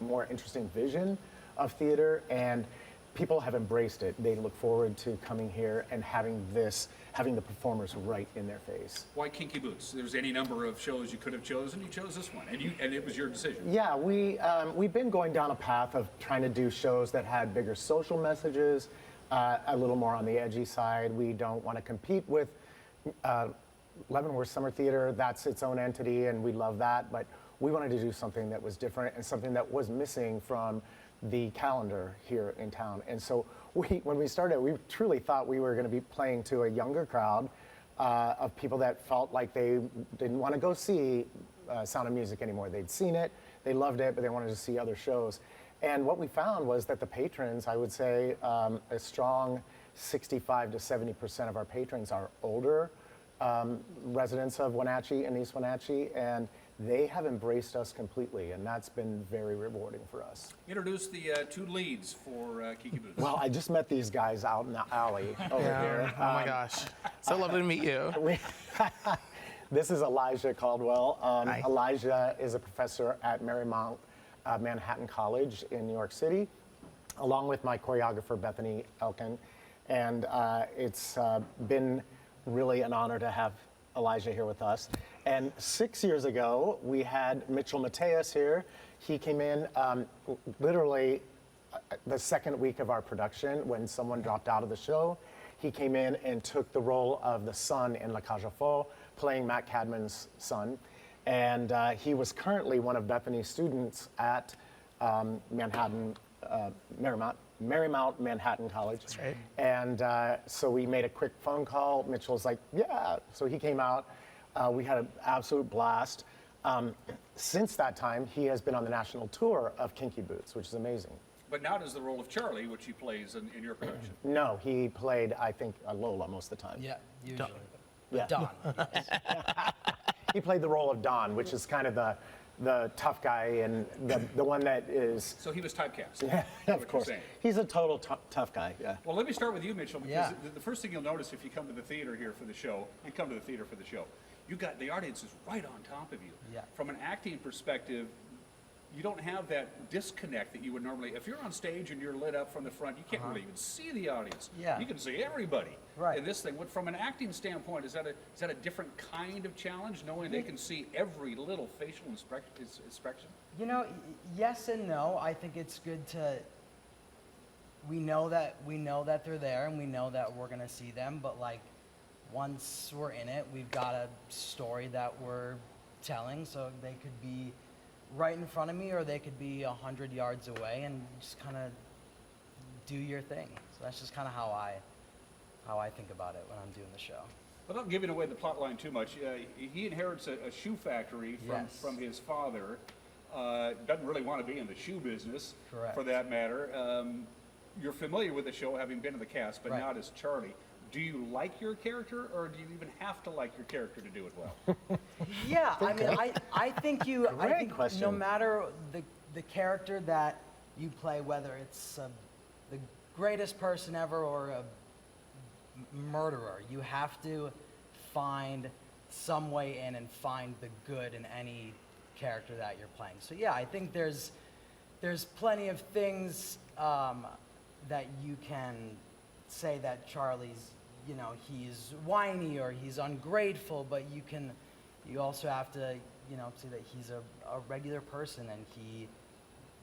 more interesting vision of theater, and people have embraced it. They look forward to coming here and having the performers right in their face. Why Kinky Boots? There's any number of shows you could have chosen. You chose this one, and it was your decision. Yeah, we've been going down a path of trying to do shows that had bigger social messages, a little more on the edgy side. We don't want to compete with Leavenworth Summer Theater. That's its own entity, and we love that. But we wanted to do something that was different and something that was missing from the calendar here in town. And so when we started, we truly thought we were going to be playing to a younger crowd of people that felt like they didn't want to go see Sound of Music anymore. They'd seen it, they loved it, but they wanted to see other shows. And what we found was that the patrons, I would say a strong 65 to 70% of our patrons are older residents of Wenatchee and East Wenatchee, and they have embraced us completely, and that's been very rewarding for us. Introduce the two leads for Kiki Boots. Well, I just met these guys out in the alley over here. Oh my gosh. So lovely to meet you. This is Elijah Caldwell. Elijah is a professor at Marymount Manhattan College in New York City, along with my choreographer, Bethany Elkin. And it's been really an honor to have Elijah here with us. And 6 years ago, we had Mitchell Mateus here. He came in literally the second week of our production when someone dropped out of the show. He came in and took the role of the son in La Cage aux Folles, playing Matt Cadman's son. And he was currently one of Bethany's students at Marymount Manhattan College. That's right. And so we made a quick phone call. Mitchell's like, yeah. So he came out. We had an absolute blast. Since that time, he has been on the national tour of Kinky Boots, which is amazing. But now does the role of Charlie, which he plays in your production. No, he played, I think, Lola most of the time. Yeah, usually. Yeah. Don. He played the role of Don, which is kind of the tough guy and the one that is... So he was typecast. Yeah, of course. He's a total tough guy, yeah. Well, let me start with you, Mitchell, because the first thing you'll notice if you come to the theater here for the show, you got the audience is right on top of you. Yeah. From an acting perspective, you don't have that disconnect that you would normally. If you're on stage and you're lit up from the front, you can't really even see the audience. Yeah. You can see everybody. Right. And this thing, from an acting standpoint, is that a different kind of challenge, knowing they can see every little facial expression? You know, yes and no. I think it's good to. We know that they're there, and we know that we're gonna see them. But like, once we're in it, we've got a story that we're telling, so they could be right in front of me, or they could be 100 yards away, and just kind of do your thing. So that's just kind of how I think about it when I'm doing the show. Without giving away the plot line too much, he inherits a shoe factory from his father. Doesn't really want to be in the shoe business, Correct. For that matter. You're familiar with the show, having been in the cast, but not as Charlie. Do you like your character, or do you even have to like your character to do it well? Yeah, I mean, I think question. No matter the character that you play, whether it's the greatest person ever or a murderer, you have to find some way in and find the good in any character that you're playing. So yeah, I think there's plenty of things that you can say that Charlie's, you know, he's whiny or he's ungrateful, but you also have to, you know, say that he's a regular person and he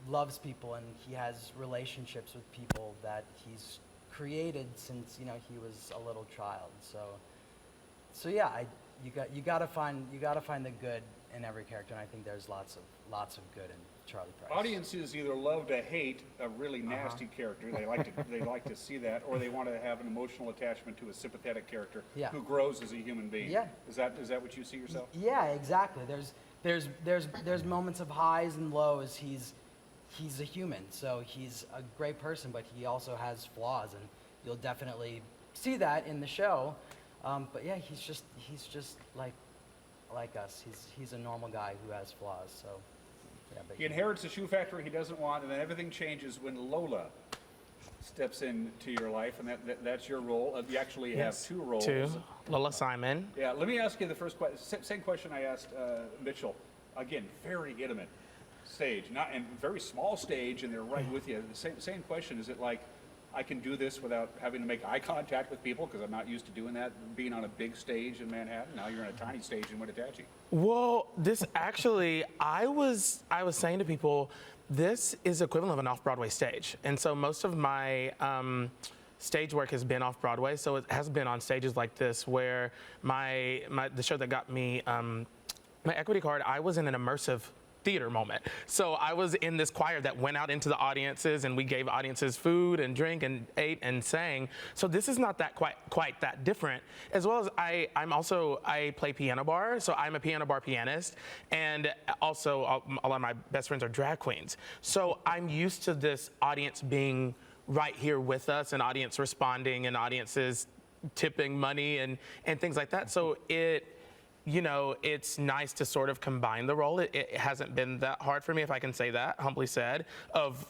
loves people and he has relationships with people that he's created since, you know, he was a little child. So yeah, you gotta find the good in every character, and I think there's lots of good in Charlie Price. Audiences either love to hate a really nasty character, they like to see that, or they want to have an emotional attachment to a sympathetic character who grows as a human being. Yeah. Is that what you see yourself? Yeah, exactly. There's moments of highs and lows. He's a human, so he's a great person, but he also has flaws, and you'll definitely see that in the show. But yeah, he's just like us. He's a normal guy who has flaws. So yeah, but he inherits a shoe factory he doesn't want, and then everything changes when Lola steps into your life, and that's your role. You actually have two roles. Two. Lola Simon. Yeah. Let me ask you the first question. Same question I asked Mitchell. Again, very intimate stage, and very small stage, and they're right with you. The same question. Is it like, I can do this without having to make eye contact with people because I'm not used to doing that, being on a big stage in Manhattan? Now you're on a tiny stage in Wenatchee. Well, this actually, I was saying to people, this is equivalent of an off-Broadway stage. And so most of my stage work has been off-Broadway, so it has been on stages like this where the show that got me my equity card, I was in an immersive theater moment. So I was in this choir that went out into the audiences, and we gave audiences food and drink and ate and sang. So this is not that quite that different. As well as I play piano bar, so I'm a piano bar pianist, and also a lot of my best friends are drag queens. So I'm used to this audience being right here with us, and audience responding, and audiences tipping money and things like that. So you know, it's nice to sort of combine the role. It hasn't been that hard for me, if I can say that, humbly said, of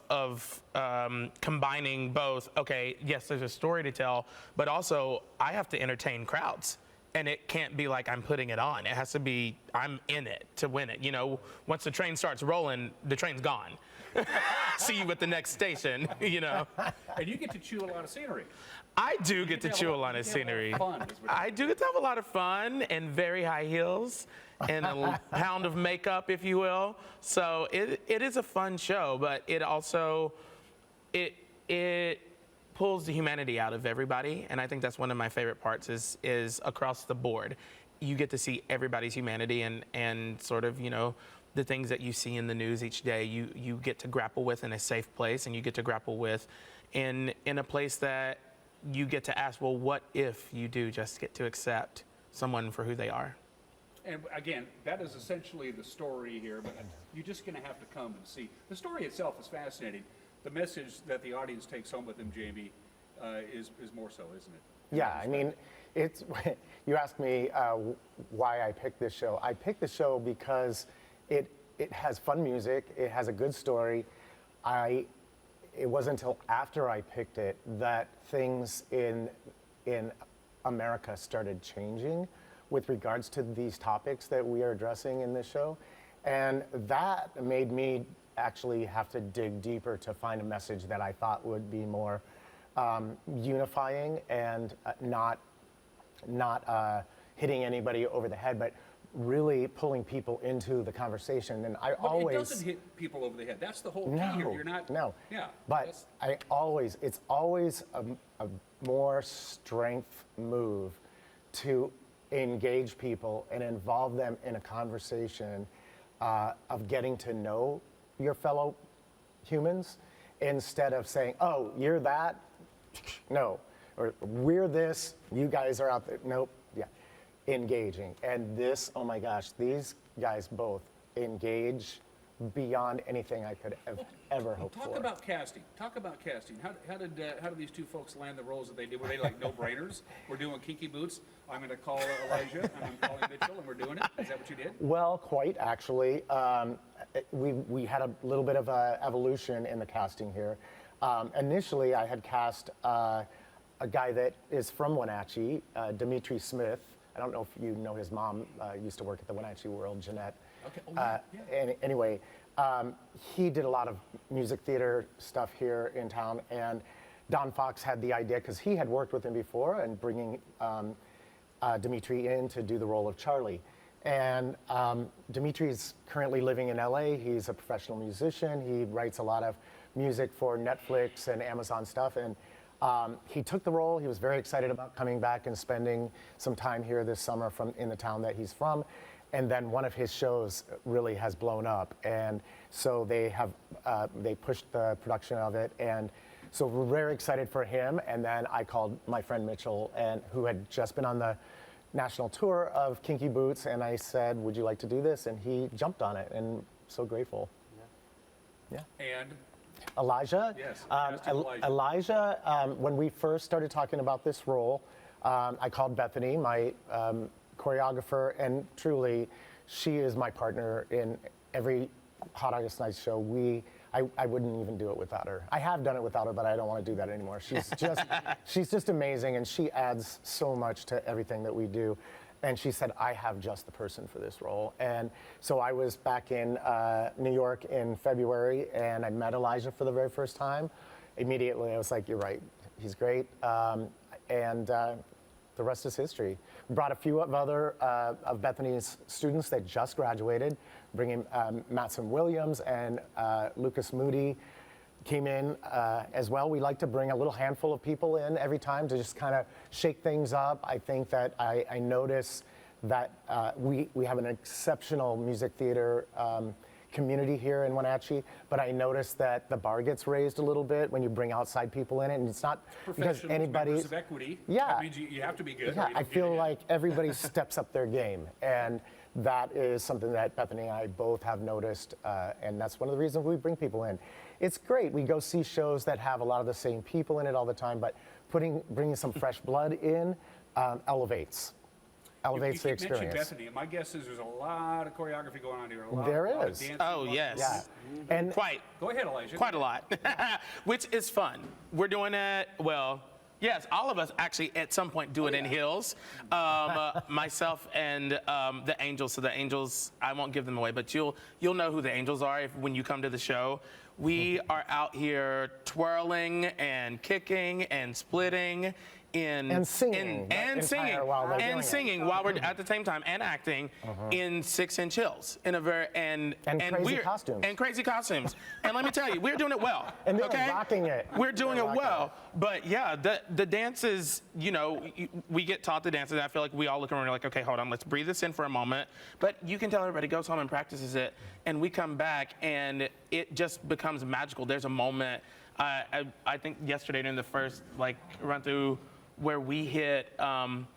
combining both, okay, yes, there's a story to tell, but also I have to entertain crowds. And it can't be like I'm putting it on. It has to be I'm in it to win it. You know, once the train starts rolling, the train's gone. See you at the next station, you know. And you get to chew a lot of scenery. I do get to chew a lot of scenery. I do get to have a lot of fun and very high heels and a pound of makeup, if you will. So it is a fun show, but it also, it pulls the humanity out of everybody, and I think that's one of my favorite parts is across the board. You get to see everybody's humanity and sort of, you know, the things that you see in the news each day, you get to grapple with in a safe place, and you get to grapple with in a place that you get to ask, well, what if you do just get to accept someone for who they are? And again, that is essentially the story here, but you're just going to have to come and see. The story itself is fascinating. The message that the audience takes home with them, Jamie, is more so, isn't it? Yeah, I mean, it's. You asked me why I picked this show. I picked the show because it has fun music. It has a good story. It wasn't until after I picked it that things in America started changing with regards to these topics that we are addressing in this show, and that made me actually have to dig deeper to find a message that I thought would be more unifying and not hitting anybody over the head, but really pulling people into the conversation. And I but always... it doesn't hit people over the head. That's the whole key here. You're not... No. Yeah. But it's always a more strength move to engage people and involve them in a conversation of getting to know your fellow humans, instead of saying, oh, you're that? No. Or we're this, you guys are out there. Nope. Yeah. Engaging. And this, oh my gosh, these guys both engage beyond anything I could have ever hoped for. Talk about casting. How did these two folks land the roles that they did? Were they like no-brainers? We're doing Kinky Boots. I'm going to call Elijah, and I'm calling Mitchell, and we're doing it. Is that what you did? Well, quite actually. We had a little bit of a evolution in the casting here. Initially, I had cast a guy that is from Wenatchee, Dimitri Smith. I don't know if you know his mom. Used to work at the Wenatchee World, Jeanette. Okay. Oh, yeah. Anyway, he did a lot of music theater stuff here in town, and Don Fox had the idea, because he had worked with him before, and bringing Dimitri in to do the role of Charlie. And Dimitri's currently living in LA. He's a professional musician. He writes a lot of music for Netflix and Amazon stuff. And he took the role. He was very excited about coming back and spending some time here this summer in the town that he's from. And then one of his shows really has blown up. And so they pushed the production of it. And so we're very excited for him. And then I called my friend Mitchell, who had just been on the national tour of Kinky Boots, and I said, would you like to do this? And he jumped on it, and so grateful. Yeah. And? Elijah? Yes, Elijah, when we first started talking about this role, I called Bethany, my choreographer, and truly, she is my partner in every Hot August Nights show. I wouldn't even do it without her. I have done it without her, but I don't want to do that anymore. She's just amazing, and she adds so much to everything that we do. And she said, I have just the person for this role. And so I was back in New York in February, and I met Elijah for the very first time. Immediately, I was like, you're right, he's great. And the rest is history. We brought a few of Bethany's students that just graduated, bringing Matson Williams and Lucas Moody came in as well. We like to bring a little handful of people in every time to just kind of shake things up. I think that I notice that we have an exceptional music theater community here in Wenatchee, but I noticed that the bar gets raised a little bit when you bring outside people in, and it's not because anybody. Members of equity. Yeah. That means you have to be good. Yeah, I feel like everybody steps up their game, and that is something that Bethany and I both have noticed, and that's one of the reasons we bring people in. It's great. We go see shows that have a lot of the same people in it all the time, but bringing some fresh blood in elevates. elevates the you keep mentioning experience. Bethany, and my guess is there's a lot of choreography going on here. There a lot is. Of dancing, Oh, yes. Yeah. And Quite. Go ahead, Elijah. Quite a lot, which is fun. We're doing it, well, yes, all of us actually at some point do it in heels. Myself and the Angels. So the Angels, I won't give them away, but you'll know who the Angels are when you come to the show. We are out here twirling and kicking and splitting and singing while we're at the same time and acting in 6-inch heels in a very and crazy costumes and let me tell you, we're doing it well. And they're okay? rocking it. We're doing it well. But yeah, the dances, you know, we get taught the dances. I feel like we all look around and we're like, okay, hold on, let's breathe this in for a moment. But you can tell everybody goes home and practices it, and we come back and it just becomes magical. There's a moment. I think yesterday during the first run through where we hit one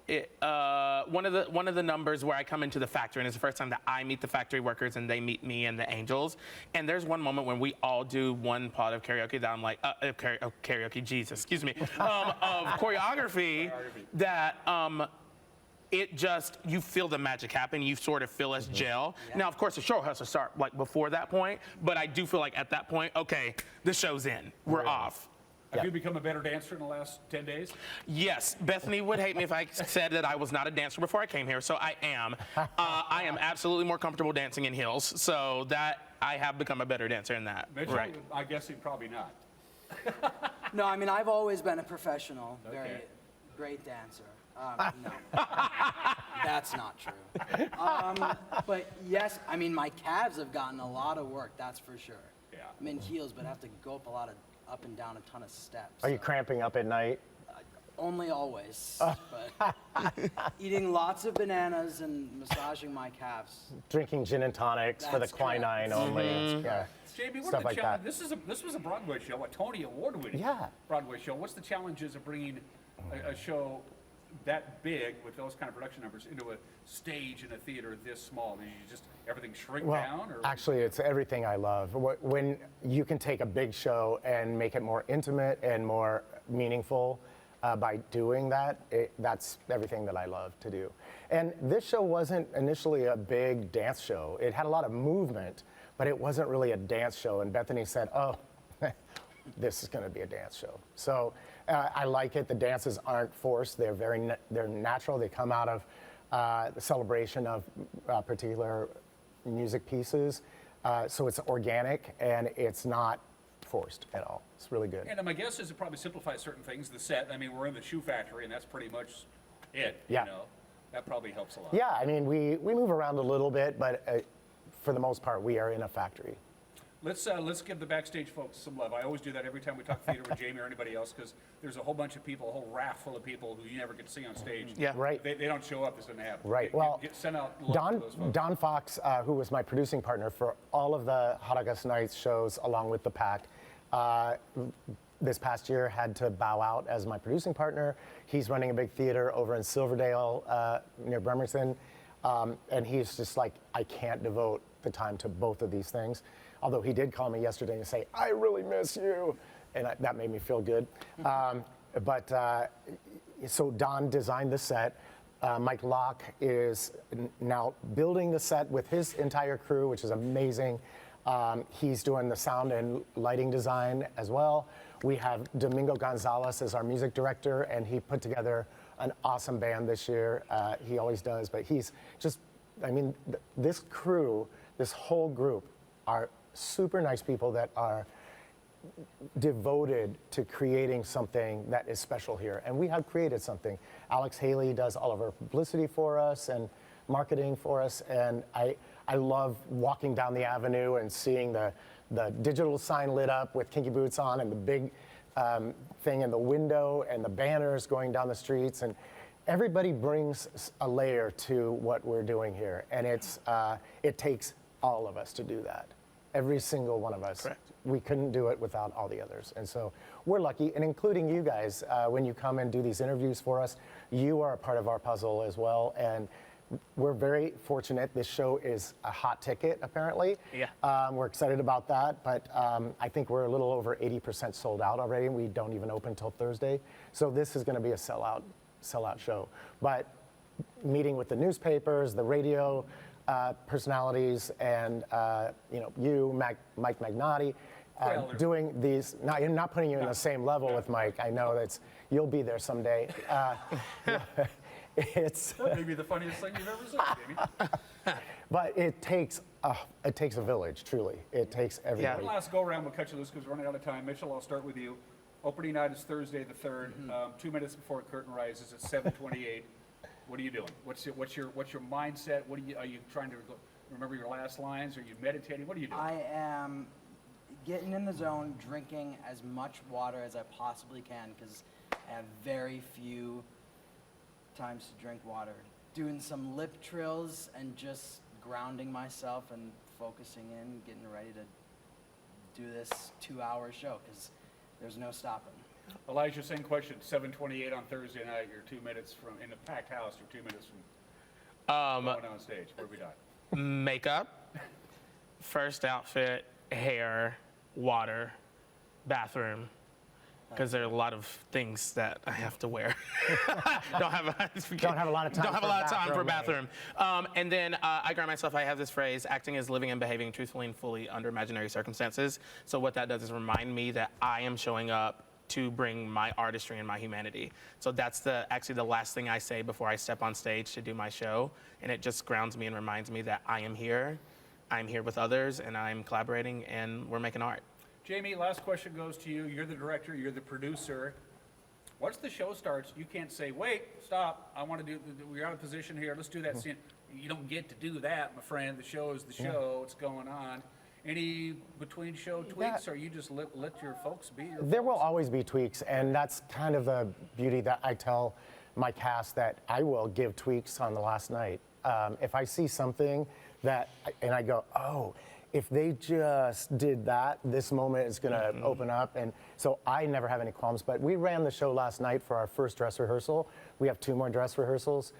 of the numbers where I come into the factory, and it's the first time that I meet the factory workers and they meet me and the Angels. And there's one moment when we all do one part of karaoke that I'm like, karaoke, Jesus, excuse me, of choreography that it just, you feel the magic happen. You sort of feel us gel. Yeah. Now, of course, the show has to start before that point, but I do feel like at that point, okay, the show's in. We're off. Have you become a better dancer in the last 10 days? Yes. Bethany would hate me if I said that I was not a dancer before I came here, so I am. I am absolutely more comfortable dancing in heels, so that I have become a better dancer in that. Mitchell, right. I guess probably not. No, I mean, I've always been a professional, very great dancer. No, that's not true. But yes, I mean, my calves have gotten a lot of work, that's for sure. Yeah. I'm in heels, but I have to go up and down a ton of steps. Are you cramping up at night? Only always, but eating lots of bananas and massaging my calves. Drinking gin and tonics for the quinine only. Yeah. Jamie, what Stuff are the like challenges? This was a Broadway show, a Tony Award-winning Broadway show. What's the challenges of bringing a show that big with those kind of production numbers into a stage in a theater this small? Did you just everything shrink down? Or? Actually, it's everything I love. When you can take a big show and make it more intimate and more meaningful by doing that, that's everything that I love to do. And this show wasn't initially a big dance show. It had a lot of movement, but it wasn't really a dance show. And Bethany said, oh, this is going to be a dance show. So I like it. The dances aren't forced. They're natural. They come out of the celebration of particular music pieces. So it's organic and it's not forced at all. It's really good. And my guess is it probably simplifies certain things. The set, I mean, we're in the shoe factory and that's pretty much it. Yeah. You know? That probably helps a lot. Yeah, I mean, we move around a little bit, but for the most part, we are in a factory. Let's give the backstage folks some love. I always do that every time we talk theater with Jamie or anybody else, because there's a whole bunch of people, a whole raft full of people who you never get to see on stage. Yeah, right. They don't show up. This doesn't happen. Right. Send out love to those folks. Don Fox, who was my producing partner for all of the Hot August Nights shows, along with the pack, this past year had to bow out as my producing partner. He's running a big theater over in Silverdale near Bremerton, and he's just like, I can't devote the time to both of these things. Although he did call me yesterday and say, I really miss you. And that made me feel good. So Don designed the set. Mike Locke is now building the set with his entire crew, which is amazing. He's doing the sound and lighting design as well. We have Domingo Gonzalez as our music director, and he put together an awesome band this year. He always does, but he's just, I mean, this crew, this whole group are super nice people that are devoted to creating something that is special here. And we have created something. Alex Haley does all of our publicity for us and marketing for us. And I love walking down the avenue and seeing the digital sign lit up with Kinky Boots on and the big thing in the window and the banners going down the streets. And everybody brings a layer to what we're doing here. And it takes all of us to do that. Every single one of us. Correct. We couldn't do it without all the others. And so we're lucky, and including you guys, when you come and do these interviews for us, you are a part of our puzzle as well. And we're very fortunate. This show is a hot ticket, apparently. Yeah. We're excited about that, but I think we're a little over 80% sold out already, and we don't even open till Thursday. So this is going to be a sellout show. But meeting with the newspapers, the radio personalities, and you, Mike Magnotti, doing these. Now, you're not putting you in the same level with Mike. I know you'll be there someday. It's that may be the funniest thing you've ever said, Jamie. But it takes a village, truly. It takes everybody. One last go around. We'll cut you loose because we're running out of time. Mitchell, I'll start with you. Opening night is Thursday the 3rd. 2 minutes before curtain rises at 7:28. What are you doing? What's your mindset? Are you trying to remember your last lines? Are you meditating? What are you doing? I am getting in the zone, drinking as much water as I possibly can because I have very few times to drink water. Doing some lip trills and just grounding myself and focusing in, getting ready to do this 2-hour show because there's no stopping. Elijah, same question. 7:28 on Thursday night. You're 2 minutes from in a packed house. You're 2 minutes from going on stage. Where we got? Makeup, first outfit, hair, water, bathroom. Because there are a lot of things that I have to wear. Don't have a lot of time for a bathroom. And then I grant myself, I have this phrase, acting is living and behaving truthfully and fully under imaginary circumstances. So what that does is remind me that I am showing up to bring my artistry and my humanity. So that's actually the last thing I say before I step on stage to do my show. And it just grounds me and reminds me that I am here. I'm here with others and I'm collaborating and we're making art. Jamie, last question goes to you. You're the director, you're the producer. Once the show starts, you can't say, wait, stop, I want to do, we're out of position here, let's do that scene. You don't get to do that, my friend. The show is the show, it's going on. Any between show tweaks, or you just let your folks be your There folks? will always be tweaks, and that's kind of the beauty that I tell my cast, that I will give tweaks on the last night. If I see something and I go, oh, if they just did that, this moment is going to open up. And so I never have any qualms. But we ran the show last night for our first dress rehearsal. We have 2 more dress rehearsals.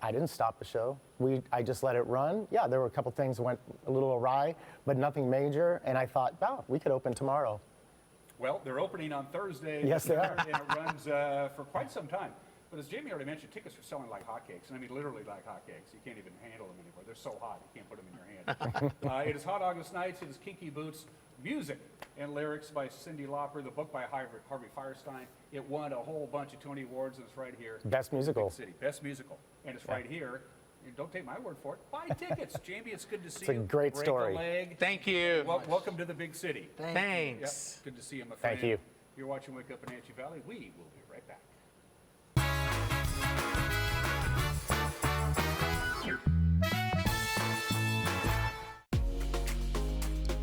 I didn't stop the show. I just let it run. Yeah, there were a couple things that went a little awry, but nothing major. And I thought, wow, we could open tomorrow. Well, they're opening on Thursday. Yes, they are. And it runs for quite some time. But as Jamie already mentioned, tickets are selling like hotcakes. And I mean, literally like hotcakes. You can't even handle them anymore. They're so hot, you can't put them in your hand. It is Hot August Nights. It is Kinky Boots. Music and lyrics by Cyndi Lauper. The book by Harvey Firestein. It won a whole bunch of Tony Awards, and it's right here. Best musical. Big City. Best musical. And it's right here. And don't take my word for it. Buy tickets. Jamie, it's good to see you. It's a great story. Break a leg. Thank you. Welcome to the big city. Thanks. Yep. Good to see you, my friend. Thank you. You're watching Wake Up Wenatchee Valley. We will be right back.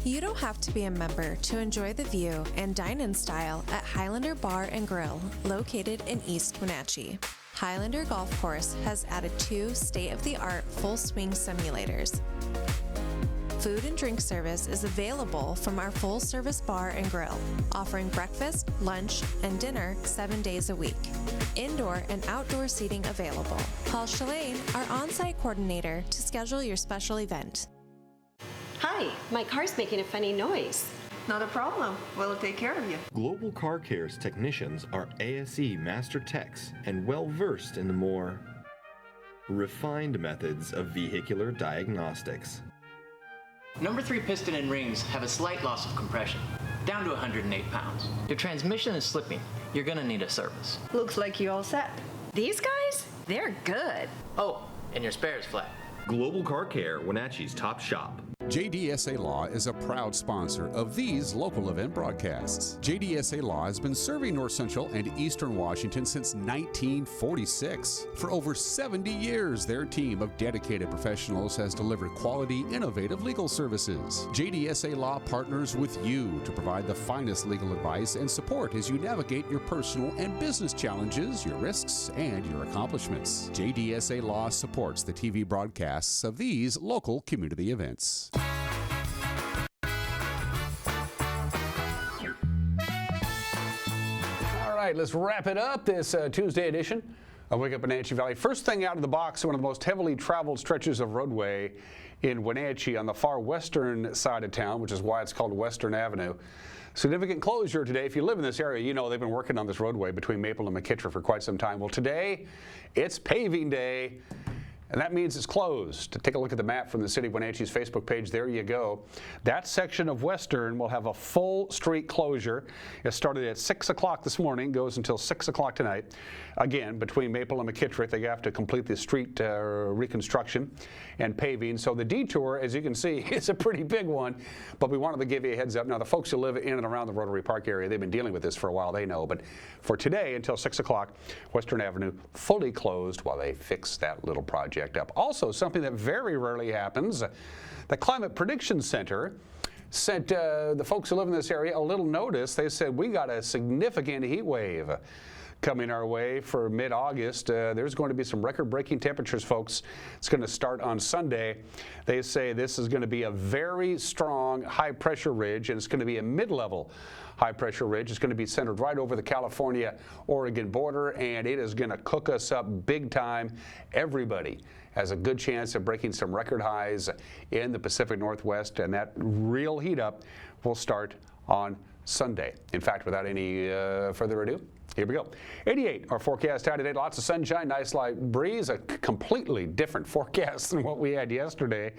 You don't have to be a member to enjoy the view and dine in style at Highlander Bar and Grill, located in East Wenatchee. Highlander Golf Course has added 2 state-of-the-art full-swing simulators. Food and drink service is available from our full-service bar and grill, offering breakfast, lunch, and dinner 7 days a week. Indoor and outdoor seating available. Call Shalane, our on-site coordinator, to schedule your special event. Hi, my car's making a funny noise. Not a problem. We'll take care of you. Global Car Care's technicians are ASE Master Techs and well-versed in the more refined methods of vehicular diagnostics. Number 3 piston and rings have a slight loss of compression, down to 108 pounds. Your transmission is slipping. You're gonna need a service. Looks like you all set. These guys? They're good. Oh, and your spare is flat. Global Car Care, Wenatchee's top shop. JDSA Law is a proud sponsor of these local event broadcasts. JDSA Law has been serving North Central and Eastern Washington since 1946. For over 70 years, their team of dedicated professionals has delivered quality, innovative legal services. JDSA Law partners with you to provide the finest legal advice and support as you navigate your personal and business challenges, your risks, and your accomplishments. JDSA Law supports the TV broadcasts of these local community events. All right, let's wrap it up, this Tuesday edition of Wake Up Wenatchee Valley. First thing out of the box, one of the most heavily traveled stretches of roadway in Wenatchee on the far western side of town, which is why it's called Western Avenue. Significant closure today. If you live in this area, you know they've been working on this roadway between Maple and McKittrick for quite some time. Well, today, it's paving day, and that means it's closed. Take a look at the map from the City of Wenatchee's Facebook page. There you go. That section of Western will have a full street closure. It started at 6 o'clock this morning, goes until 6 o'clock tonight. Again, between Maple and McKittrick, they have to complete the street reconstruction and paving. So the detour, as you can see, is a pretty big one, but we wanted to give you a heads up. Now, the folks who live in and around the Rotary Park area, they've been dealing with this for a while, they know. But for today, until 6 o'clock, Western Avenue fully closed while they fix that little project up. Also, something that very rarely happens, the Climate Prediction Center sent the folks who live in this area a little notice. They said, we got a significant heat wave coming our way for mid-August. There's going to be some record-breaking temperatures, folks. It's going to start on Sunday. They say this is going to be a very strong high-pressure ridge, and it's going to be a mid-level high-pressure ridge. It's going to be centered right over the California-Oregon border, and it is going to cook us up big time. Everybody has a good chance of breaking some record highs in the Pacific Northwest, and that real heat up will start on Sunday. In fact, without any further ado, here we go. 88, our forecast out today. Lots of sunshine, nice light breeze, a completely different forecast than what we had yesterday.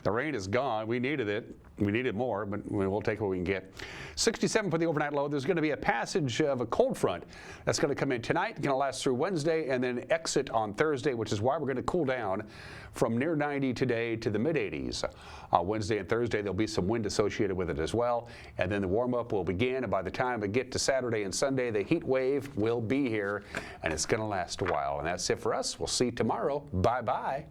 The rain is gone. We needed it. We needed more, but we'll take what we can get. 67 for the overnight low. There's going to be a passage of a cold front that's going to come in tonight, going to last through Wednesday, and then exit on Thursday, which is why we're going to cool down from near 90 today to the mid-80s. On Wednesday and Thursday, there'll be some wind associated with it as well, and then the warm-up will begin, and by the time we get to Saturday and Sunday, the heat wave will be here, and it's going to last a while. And that's it for us. We'll see you tomorrow. Bye-bye.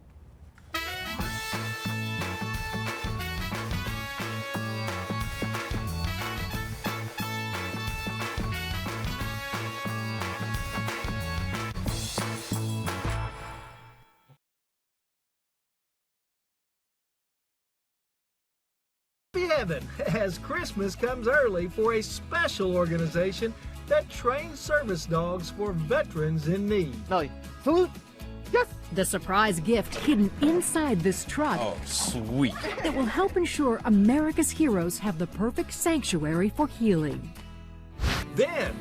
Heaven, as Christmas comes early for a special organization that trains service dogs for veterans in need. Salute! Yes! The surprise gift hidden inside this truck. Oh, sweet. That will help ensure America's heroes have the perfect sanctuary for healing. Then,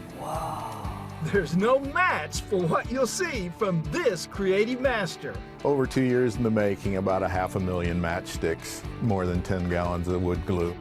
there's no match for what you'll see from this creative master. Over 2 years in the making, about 500,000 matchsticks, more than 10 gallons of wood glue.